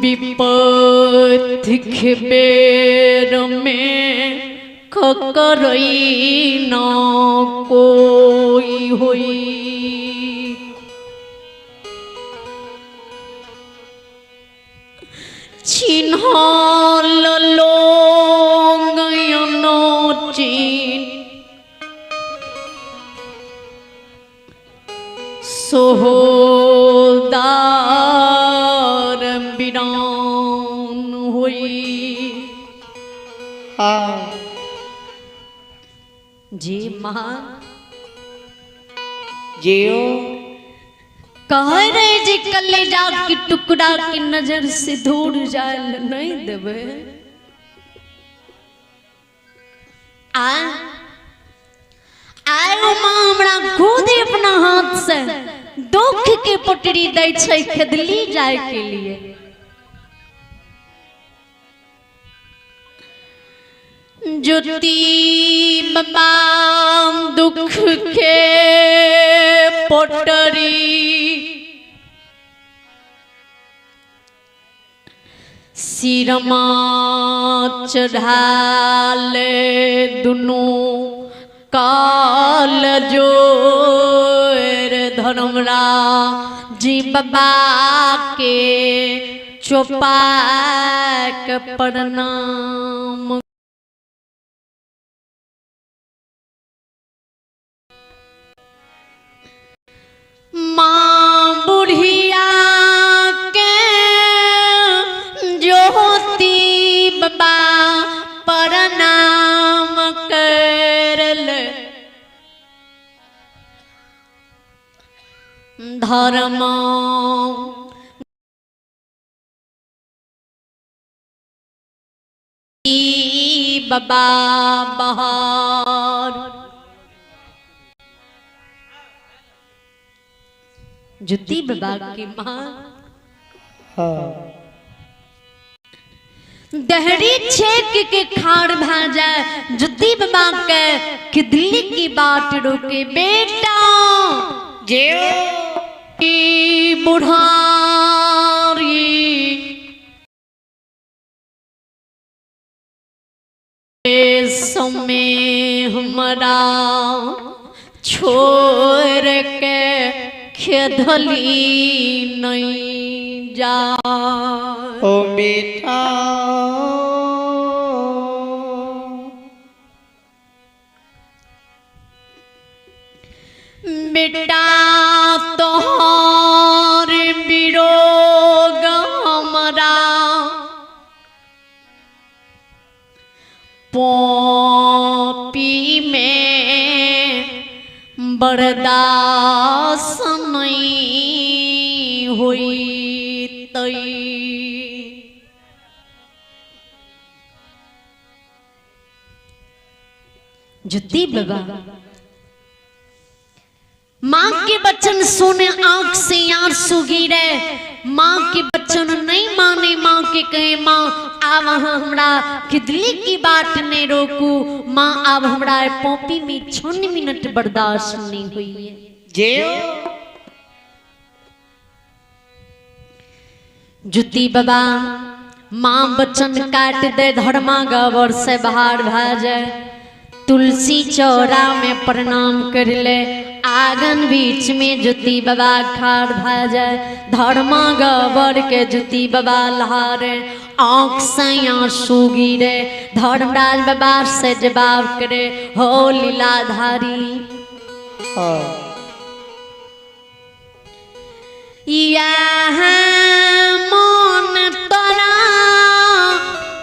विपत्ति के बेर में खकरई न कोई हुई। चिन्हल लोग चिन्ह हाँ जी माँ जियो कह रहे जी कलेजा की टुकड़ा की नजर से दूर जाए नहीं देवे आयो माँ हमरा खुद ही अपना हाथ से दुख के पटरी दै छै खेदली जाए के लिए ज्योति बाबा दुख के पटरी सिरमा चढ़ाले दुनू काल जोर धर्मरा जी बाबा के चौपाक प्रणाम माँ बुढ़िया के ज्योति बाबा प्रणाम करल धर्म बाबा बहार ज्योति बाबा की माँ हाँ दहरी छेक के खाड़ भाजा ज्योति बाबा के कि दिल्ली की बात रोके बेटा जियो की बुढ़ारी समय हमारा छोड़ के खेदली नहीं जा ओ बेटा बेटा तोहर विरोग हमारा पोपी में बर्दाश्त नहीं हुई तई ज्योति बाबा माँ के बच्चन सुने आंख से आंसू गिरे माँ के बच्चन नहीं माने माँ के कहे माँ आव हमरा किदली की बात ने रोकू माँ अब हमरा पोपी में 6 मिनट बर्दाश्त नहीं हुई है जियो ज्योति बाबा माँ बच्चन काट दे धर्मा गबर से बाहर भाजे तुलसी चौरा में प्रणाम कर ले आंगन बीच में ज्योति बाबा खाड़ भाजे धर्मा गबर के ज्योति बाबा लहारे आँख से आंसू गिरे धर्मराज बाबा से जवाब करे हो लीलाधारी हाँ मन तोरा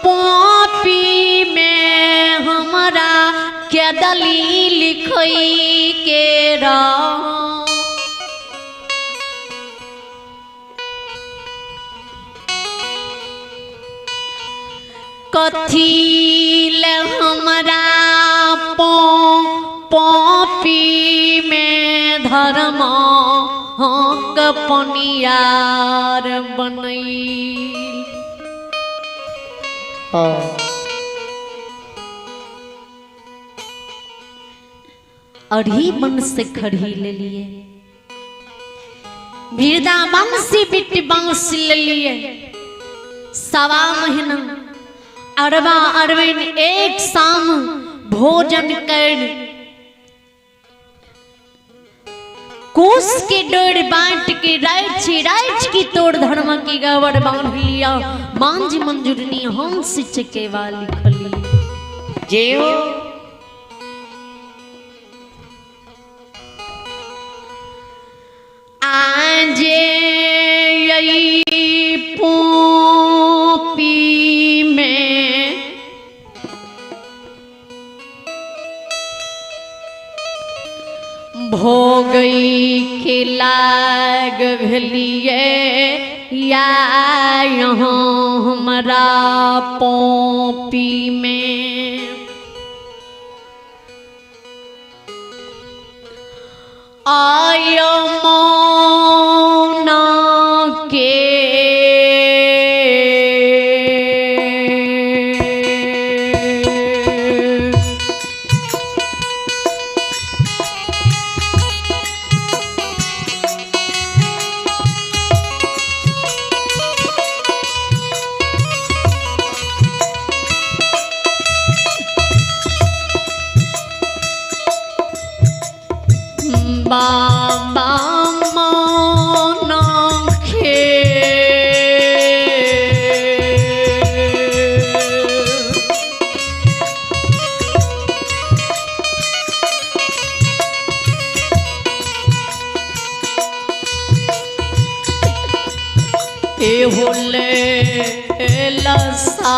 पोपी में हमरा के दलील लिखई के रह कथी ले हमरा पोपी में धर्म हक पनियार बनई हाँ अढ़ी मन से खड़ी ले लिए वृंदावन से बिट बांस ले लिए 1.25 महीना अरबा अरविन एक शाम भोजन कर कोस के डोर बांट के राइट की तोड़ धर्म की गवर बांध लिया मांझ मंजूरनी हंस चके वाली खली जियो आज यही पोपी में गलिए या यहाँ हमारा पोपी में आया मौना के बाबा मौना के ए होले लसा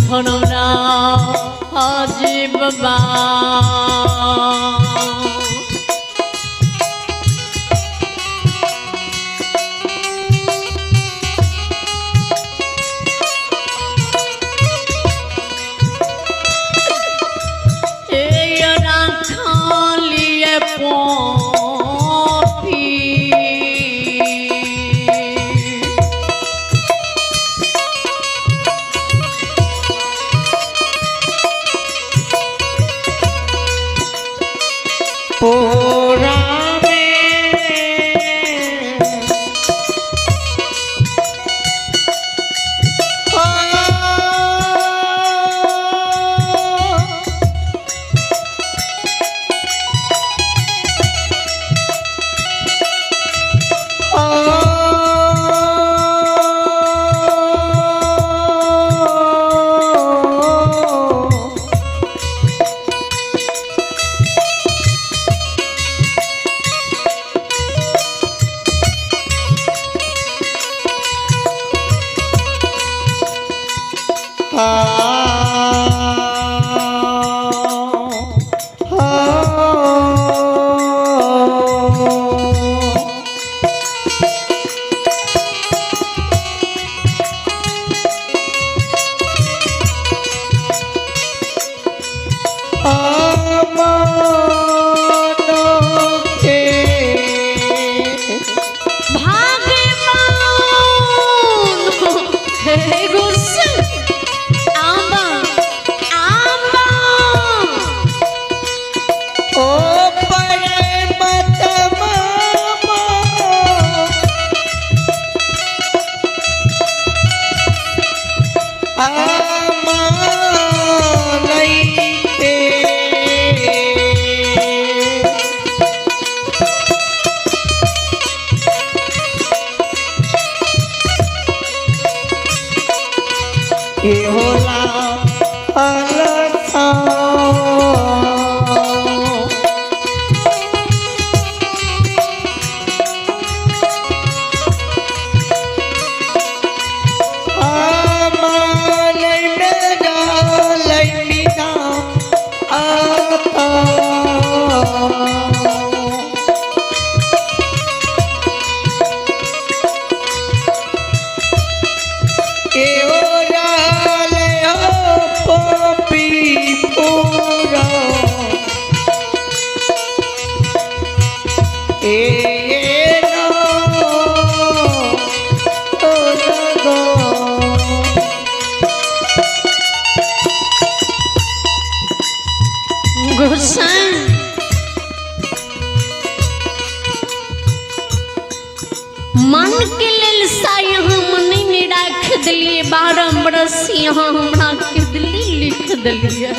धनरा हाजी बाबा पूरा मन के लेल सा यहाँ मन में राख दिलिए 12 बरस यहाँ हमरा के दिल्ली लिख दिलिए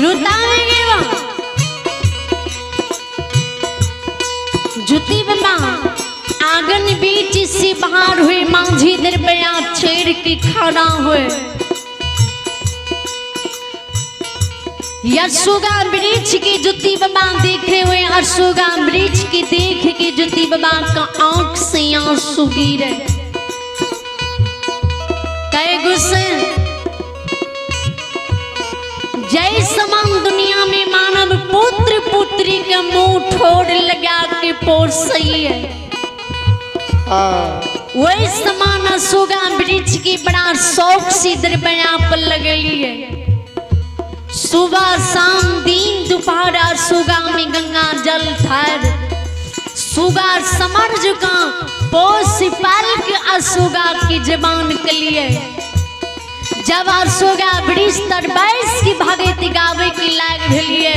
रुतावेंगे वहाँ जुती बाबा आंगन बीच से बाहर हुए मांझी दरबया छेड़ के खड़ा हुए यशोगा वृक्ष की जुती बाबा देखे हुए अशोगा वृक्ष की देख के जुती बाबा का आंख से आंसू गिरे कहे गुस्से जय समान दुनिया में मानव पुत्र पुत्री के मुंह ठोड़ लगा के पोस सही है वही समान अशोगा वृक्ष की बड़ा शौक से दरबया पर लगली है सुबह शाम दिन दोपहर अशोगा में गंगा जल थार सुगा समर जुका पोस पाल के अशोगा की जबान के लिए जब अशोगा वृक्ष तर बैस की भगती गावे की लायक भेलिए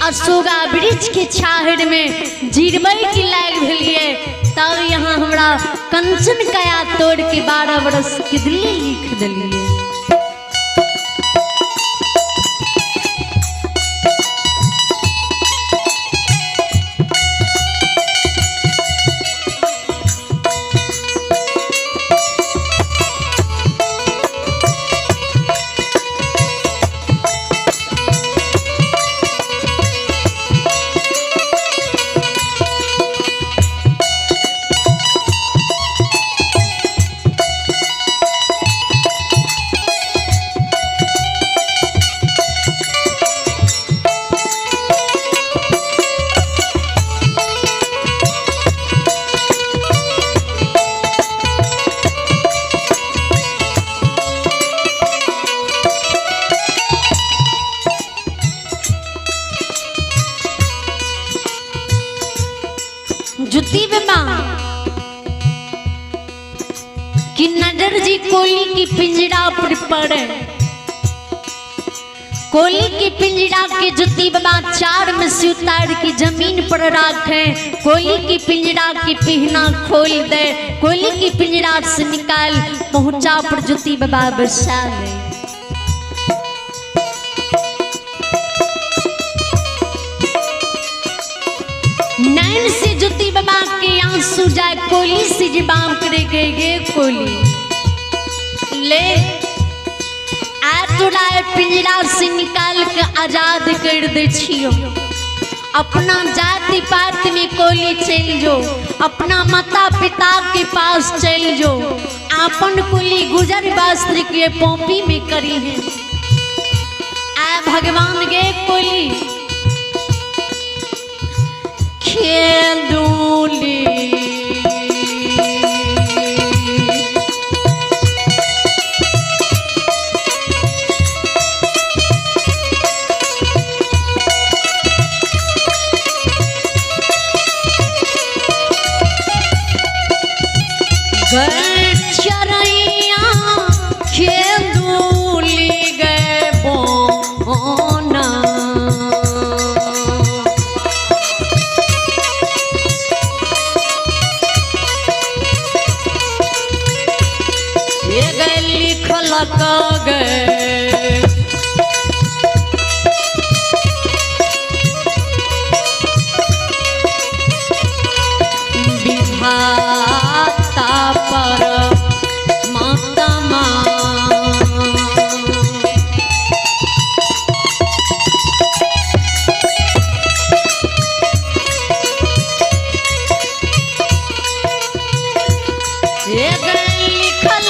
अशोगा वृक्ष के छाहर में जीरबे की लायक भेलिए तब यहाँ हमरा कंचन कया तोड़ के 12 बरस के दिल्ली लिख दिलिए जुती बाबा कि नजर जी कोली की पिंजरा पर पड़े कोली की पिंजरा के जुती बाबा 4 में से उतार की जमीन पर रखे कोली की पिंजरा की पहना खोल दे कोली की पिंजरा से निकाल पहुंचा पर जुती बाबा बसा ले नैन से जुती बाबा के आंसू जाए कोली से जबाम करे गए कोली ले आतुराए पिंजरा से निकाल के आजाद कर दे छियो अपना जाति पात में कोली चल जो अपना माता पिता के पास चल जो आपन कुली गुजर वस्त्र के पोपी में करी है आ भगवान गे कोली खेलूली चरैया खेलूली गए बोना लिखल गए विधाता पर मातमा लिखल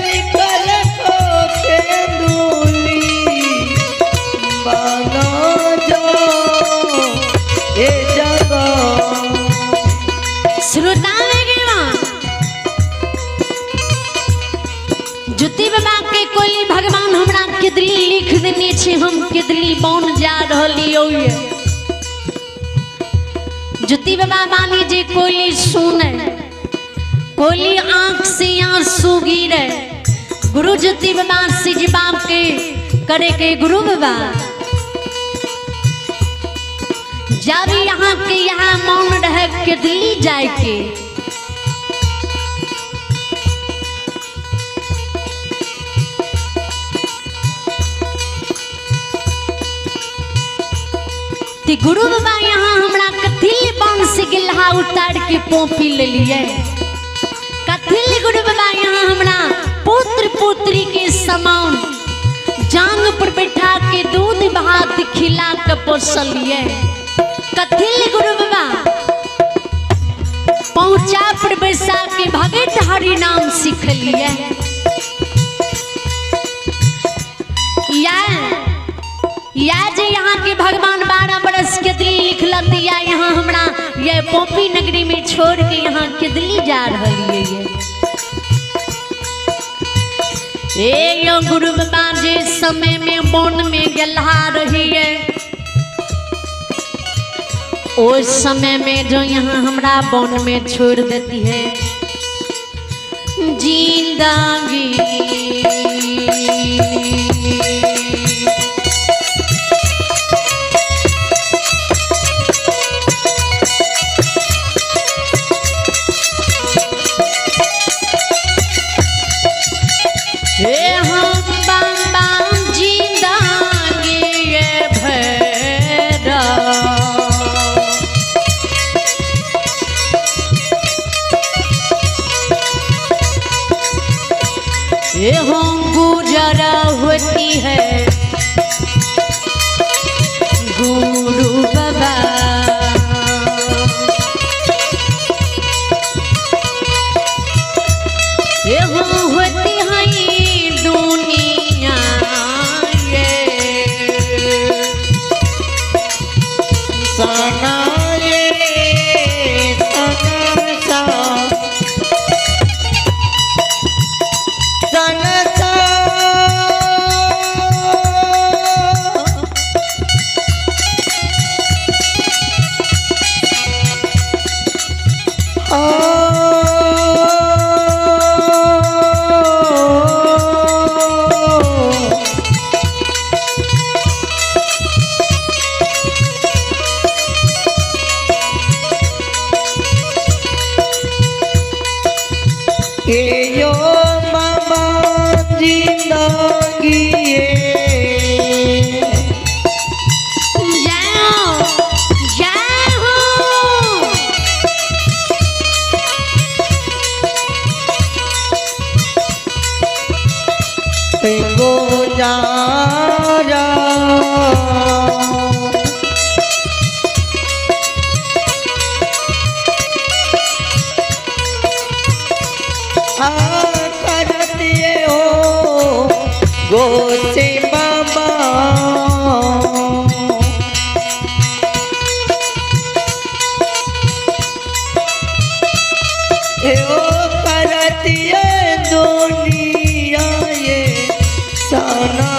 लिखल लियो ये जुती बाबा बानी जी कोली सुने कोली आंख से आंसू गिरे गुरु जुती बाबा सिज बाप के करे के गुरु बाबा जब यहाँ के यहाँ मौन रह के दिल्ली जाए के गुरु बाबा यहाँ हमरा कथिल बांध से गिल्हा उतार के पोपी ले लिए कथिल गुरु बाबा यहाँ हमरा पुत्र पुत्री के समान जांग पर बैठा के दूध भात खिला के पोसलिए कथिल गुरु बाबा पहुंचा पर बैसा के भगत हरि नाम सीख लिए या जे यहाँ के भगवान 12 बरस के दिल्ली लिखल दिया यहाँ हमरा ये पोपी नगरी में छोड़ के यहाँ के दिल्ली जा रही है ये यो गुरु बाबा जे समय में वन में गल्हा रही है उस समय में जो यहाँ हमरा वन में छोड़ देती है जिंदगी गुजरा होती है गुरु बाबा ये होती है दुनिया ये सना गोसे बाबा करतिए दुनिया ये सना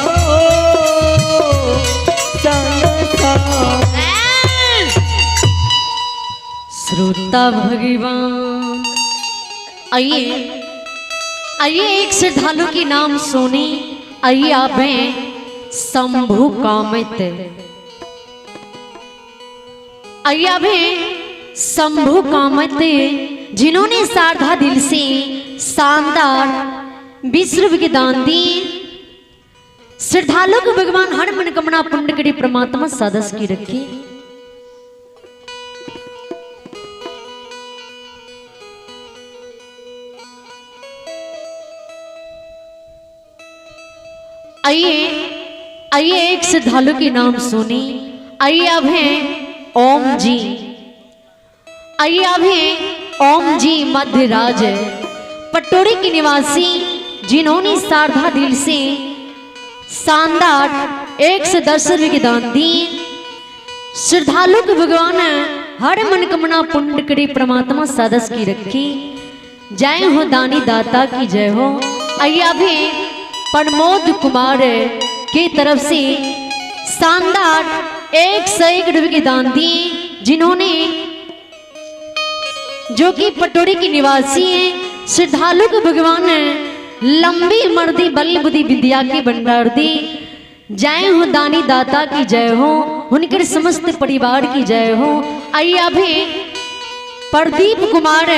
श्रोता भगवान आइए आइए एक श्रद्धालु के नाम सुनी आइए आप हैं शंभु कामित आइए आप हैं शंभु कामित जिन्होंने सारधा दिल से शानदार 20 रुपये के दान दिए श्रद्धालु को भगवान हर मनोकामना पूर्ण करे परमात्मा सदस्य की रखी आइए आइए एक श्रद्धालु के नाम सुनी आइए अब हैं ओम जी आइए अब हैं ओम जी मध्यराज पटोरी के निवासी जिन्होंने सारधा दिल से शानदार 110 रुपये के दान दिए श्रद्धालु के भगवान हर मनोकामना पूर्ण करे परमात्मा सदस्य की रखी जय हो दानी दाता की जय हो आइए अभी प्रमोद कुमार के तरफ से शानदार 101 रुपए की दान दी, जिन्होंने जो कि पटोरी की निवासी हैं। श्रद्धालु को भगवान ने लंबी उम्र दी, बल बुद्धि विद्या की भंडार दी। जय हो दानी दाता की जय हो, उनके समस्त परिवार की जय हो। आइए अभी प्रदीप कुमार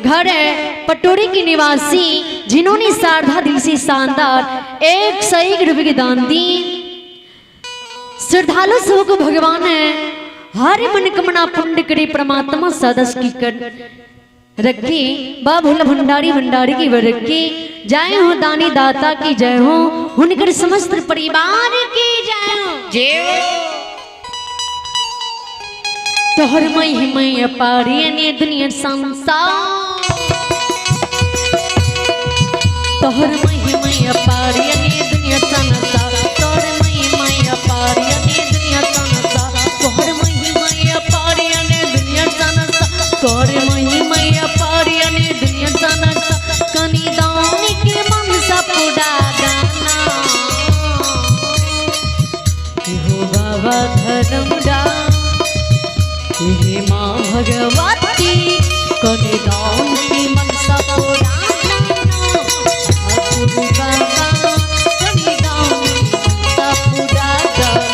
घर है पटोरी की निवासी, जिन्होंने शारदा दिल से शानदार 101 रुपए की दान दी। श्रद्धालु सब को भगवान है हर मनोकामना पूर्ण करे, परमात्मा सदस्य की कर रखी, बाबुल भंडारी भंडारी की वर रखी। जय हो दानी दाता की जय हो, उनके समस्त परिवार की जय हो। तोहर महिमा अपारी ने दुनिया संसार, तोहर महिमा अपारी ने दुनिया संसार, तोहर महिमा अपारी ने दुनिया संसार, तोहर महिमा अपारी ने दुनिया संसार, तोहर महिमा अपारी ने दुनिया संसार। कनी दान के मन सा पुड़ा गाना, हो बाबा धर्मदा, हे माँ भगवती, कनी दान के मन सा पुड़ा गाना, गुरु बाबा कनी दान के मन सा पुड़ा गाना।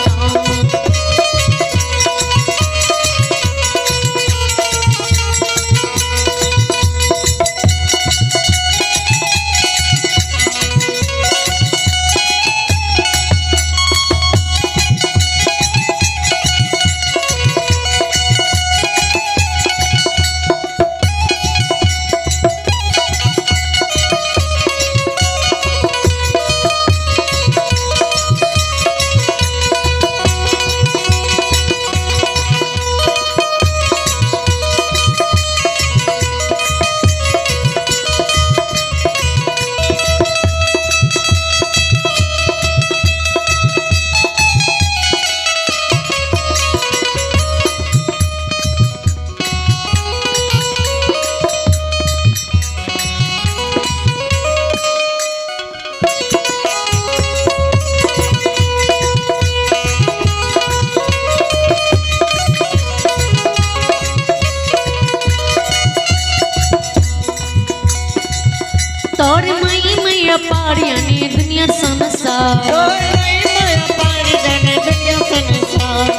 तोर मई मैया पारिया ने दुनिया संसार,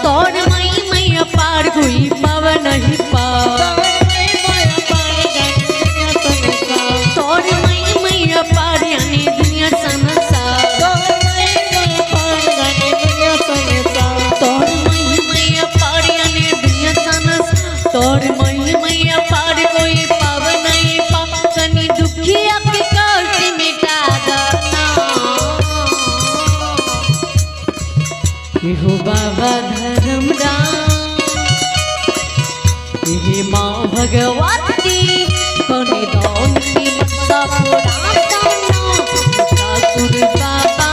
तोर मई मैया पार कोई पाव नहीं पार, तोर मई मैया पारिया ने दुनिया संसार, तोर मई मैया पारिया ने दुनिया संसार, तोर मई मैया पार कोई पाव नहीं पार। कनी दुखिया के कष्ट मिटा देना, हो बाबा धर्मदास, हे माँ भगवती, कनी दान की मनसा पुरा गाना, गुरु बाबा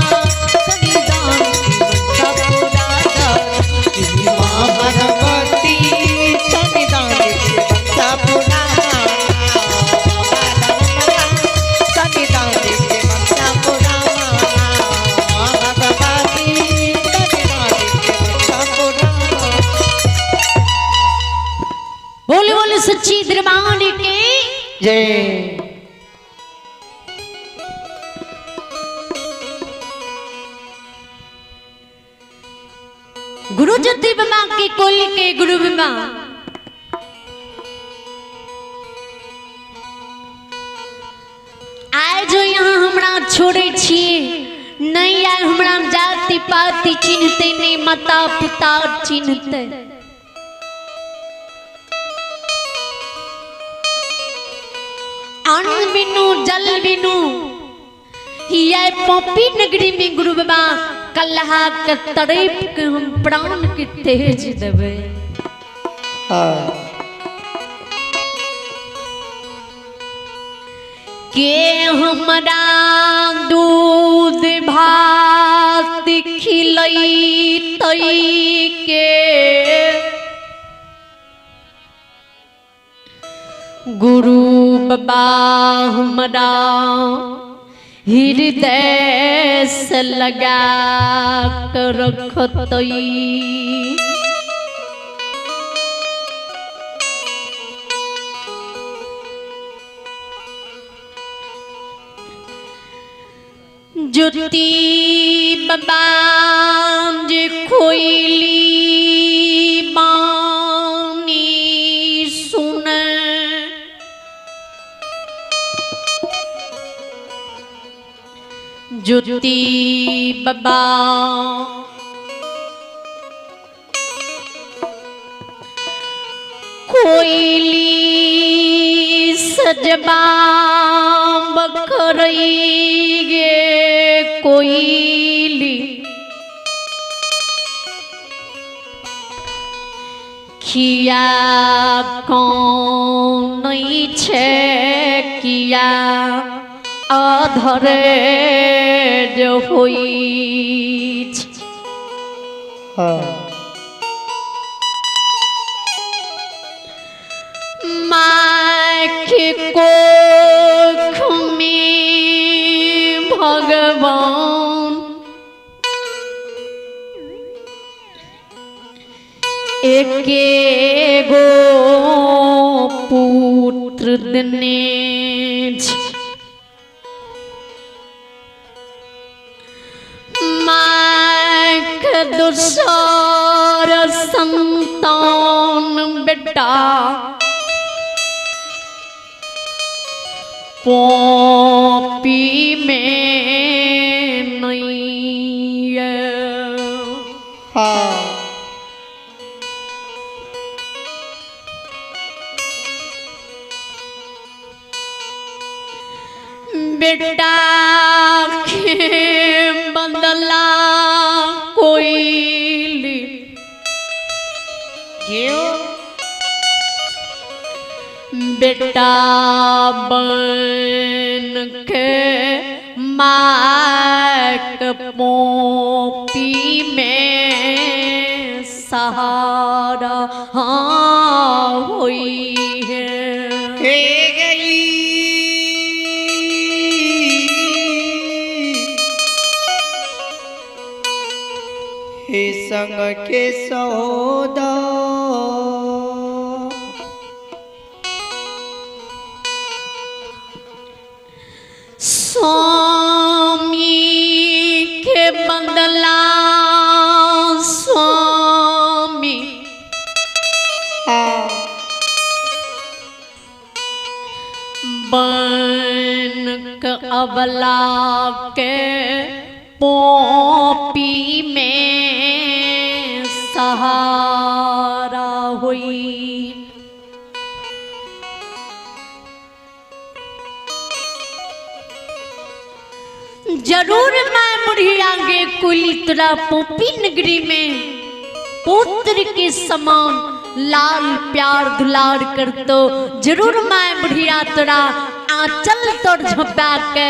कनी दान की मनसा पुरा गाना, हे माँ भगवती कनी दान की मनसा पुरा सच्ची दरबार के जय। गुरु ज्योति बाबा के कुल के गुरु बाबा आए जो यहाँ हमरा छोड़े छिए, नहीं आए हमरा जाति पाति चिन्हते ने माता पिता चिन्हते। अन्न बिनु जल बिनु ये पपी नगरी में गुरु बाबा कल्हा के तड़प के हम प्राण के तेज देवे। के हमरा दूध भात खिलई तई के गुरु बाबा हमरा हृदय से लगा कर रखतई। ज्योति बाबा जे खोइली बानी सुन, ज्योति बाबा कोयली सजबा बखरई गे कोयली, किया कौन छे किया अधरे जो हुई। हाँ माख को में भगवान एके गो पुत्र देने, माख दूसर संतान बेटा पोपी में नहीं है। हाँ बेटा के बदला कोयली, क्यों बेटा बन के माक पोपी में सहारा हाँ हुई है। हे गई हे संग के सौदा, स्वामी के बदला स्वामी, हाँ बन के अबला के पोपी में सहारा हुई। जरूर मैं बुढ़िया गे कुली तोरा पोपी नगरी में पुत्र के समान लाल प्यार दुलार कर तो, जरूर मैं बुढ़िया तोरा आंचल तोड़ झपा के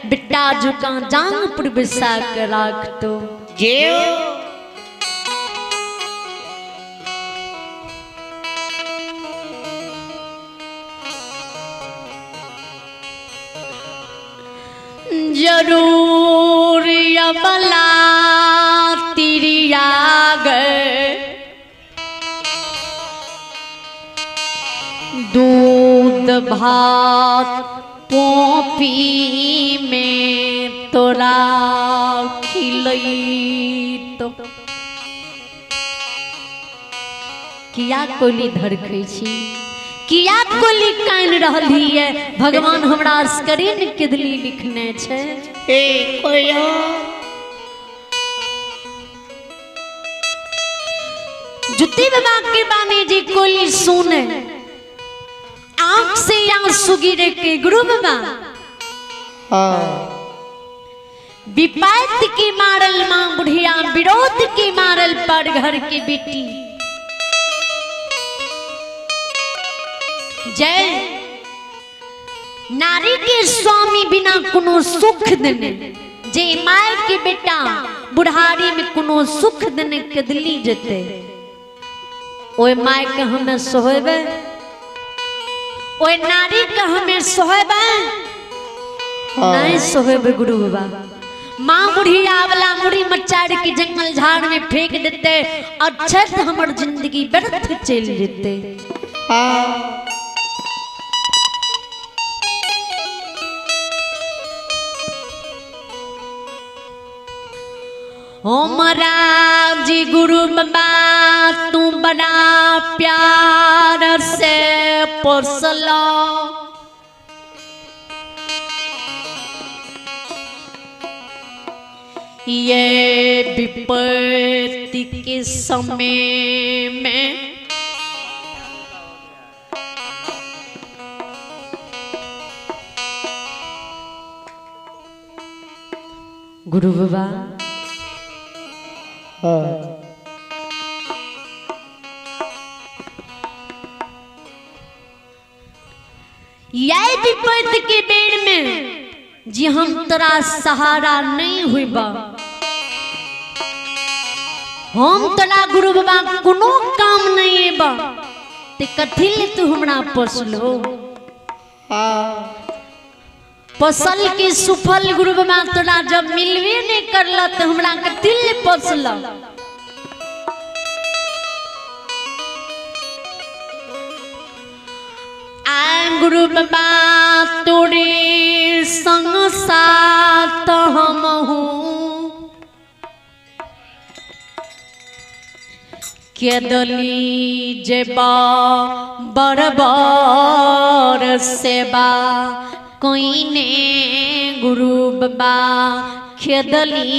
बिट्टा झुका जांग पर बिसा के राख तो। क्यों जरूर अबला तिरिया गए, दूध भात पोपी में तोरा खिलई तो। किया कोली धड़कै छी, किया कोली कान रहली है, भगवान हमरा स्क्रीन किदली लिखने छे। हे कोया जुत्ती बाबा के बानी जी कोली सुने, आंख से आंसू गिरे के गुरु बाबा हाँ विपात की मारल माँ बुढ़िया, विरोध की मारल पर घर की बेटी। जय नारी के स्वामी बिना कोनो सुख देने, जे माय के बेटा बुढ़ारी में कोनो सुख देने कदली जते, ओए माय के हमें सोहेबे, ओए नारी के हमें सोहेबे। नहीं सोहेब गुरु बाबा। माँ बुढ़िया वाला मुड़ी मचाड़ के जंगल झाड़ में फेंक देते, अच्छा तो हमार जिंदगी व्यर्थ चल जेते। हाँ ओ महाराज गुरु बाबा तू बड़ा प्यार से पोसलो, ये विपत्ति के समय में गुरु बाबा हाँ यह विपत्ति के बेड़ में जी हम तोरा सहारा नहीं हुई बा, हम तोरा गुरु बाबा कोनो काम नहीं है बा, ते कथी ले तू हमरा पोसलो। हाँ फसल के सुफल गुरु बाबा तोरा जब मिलवे नहीं करला तो हमरा कथी ले पोसला। गुरु बाबा तोरे संग साथ हम हूँ, केदली जेबा बरबर सेवा कोई ने गुरु बाबा खेदली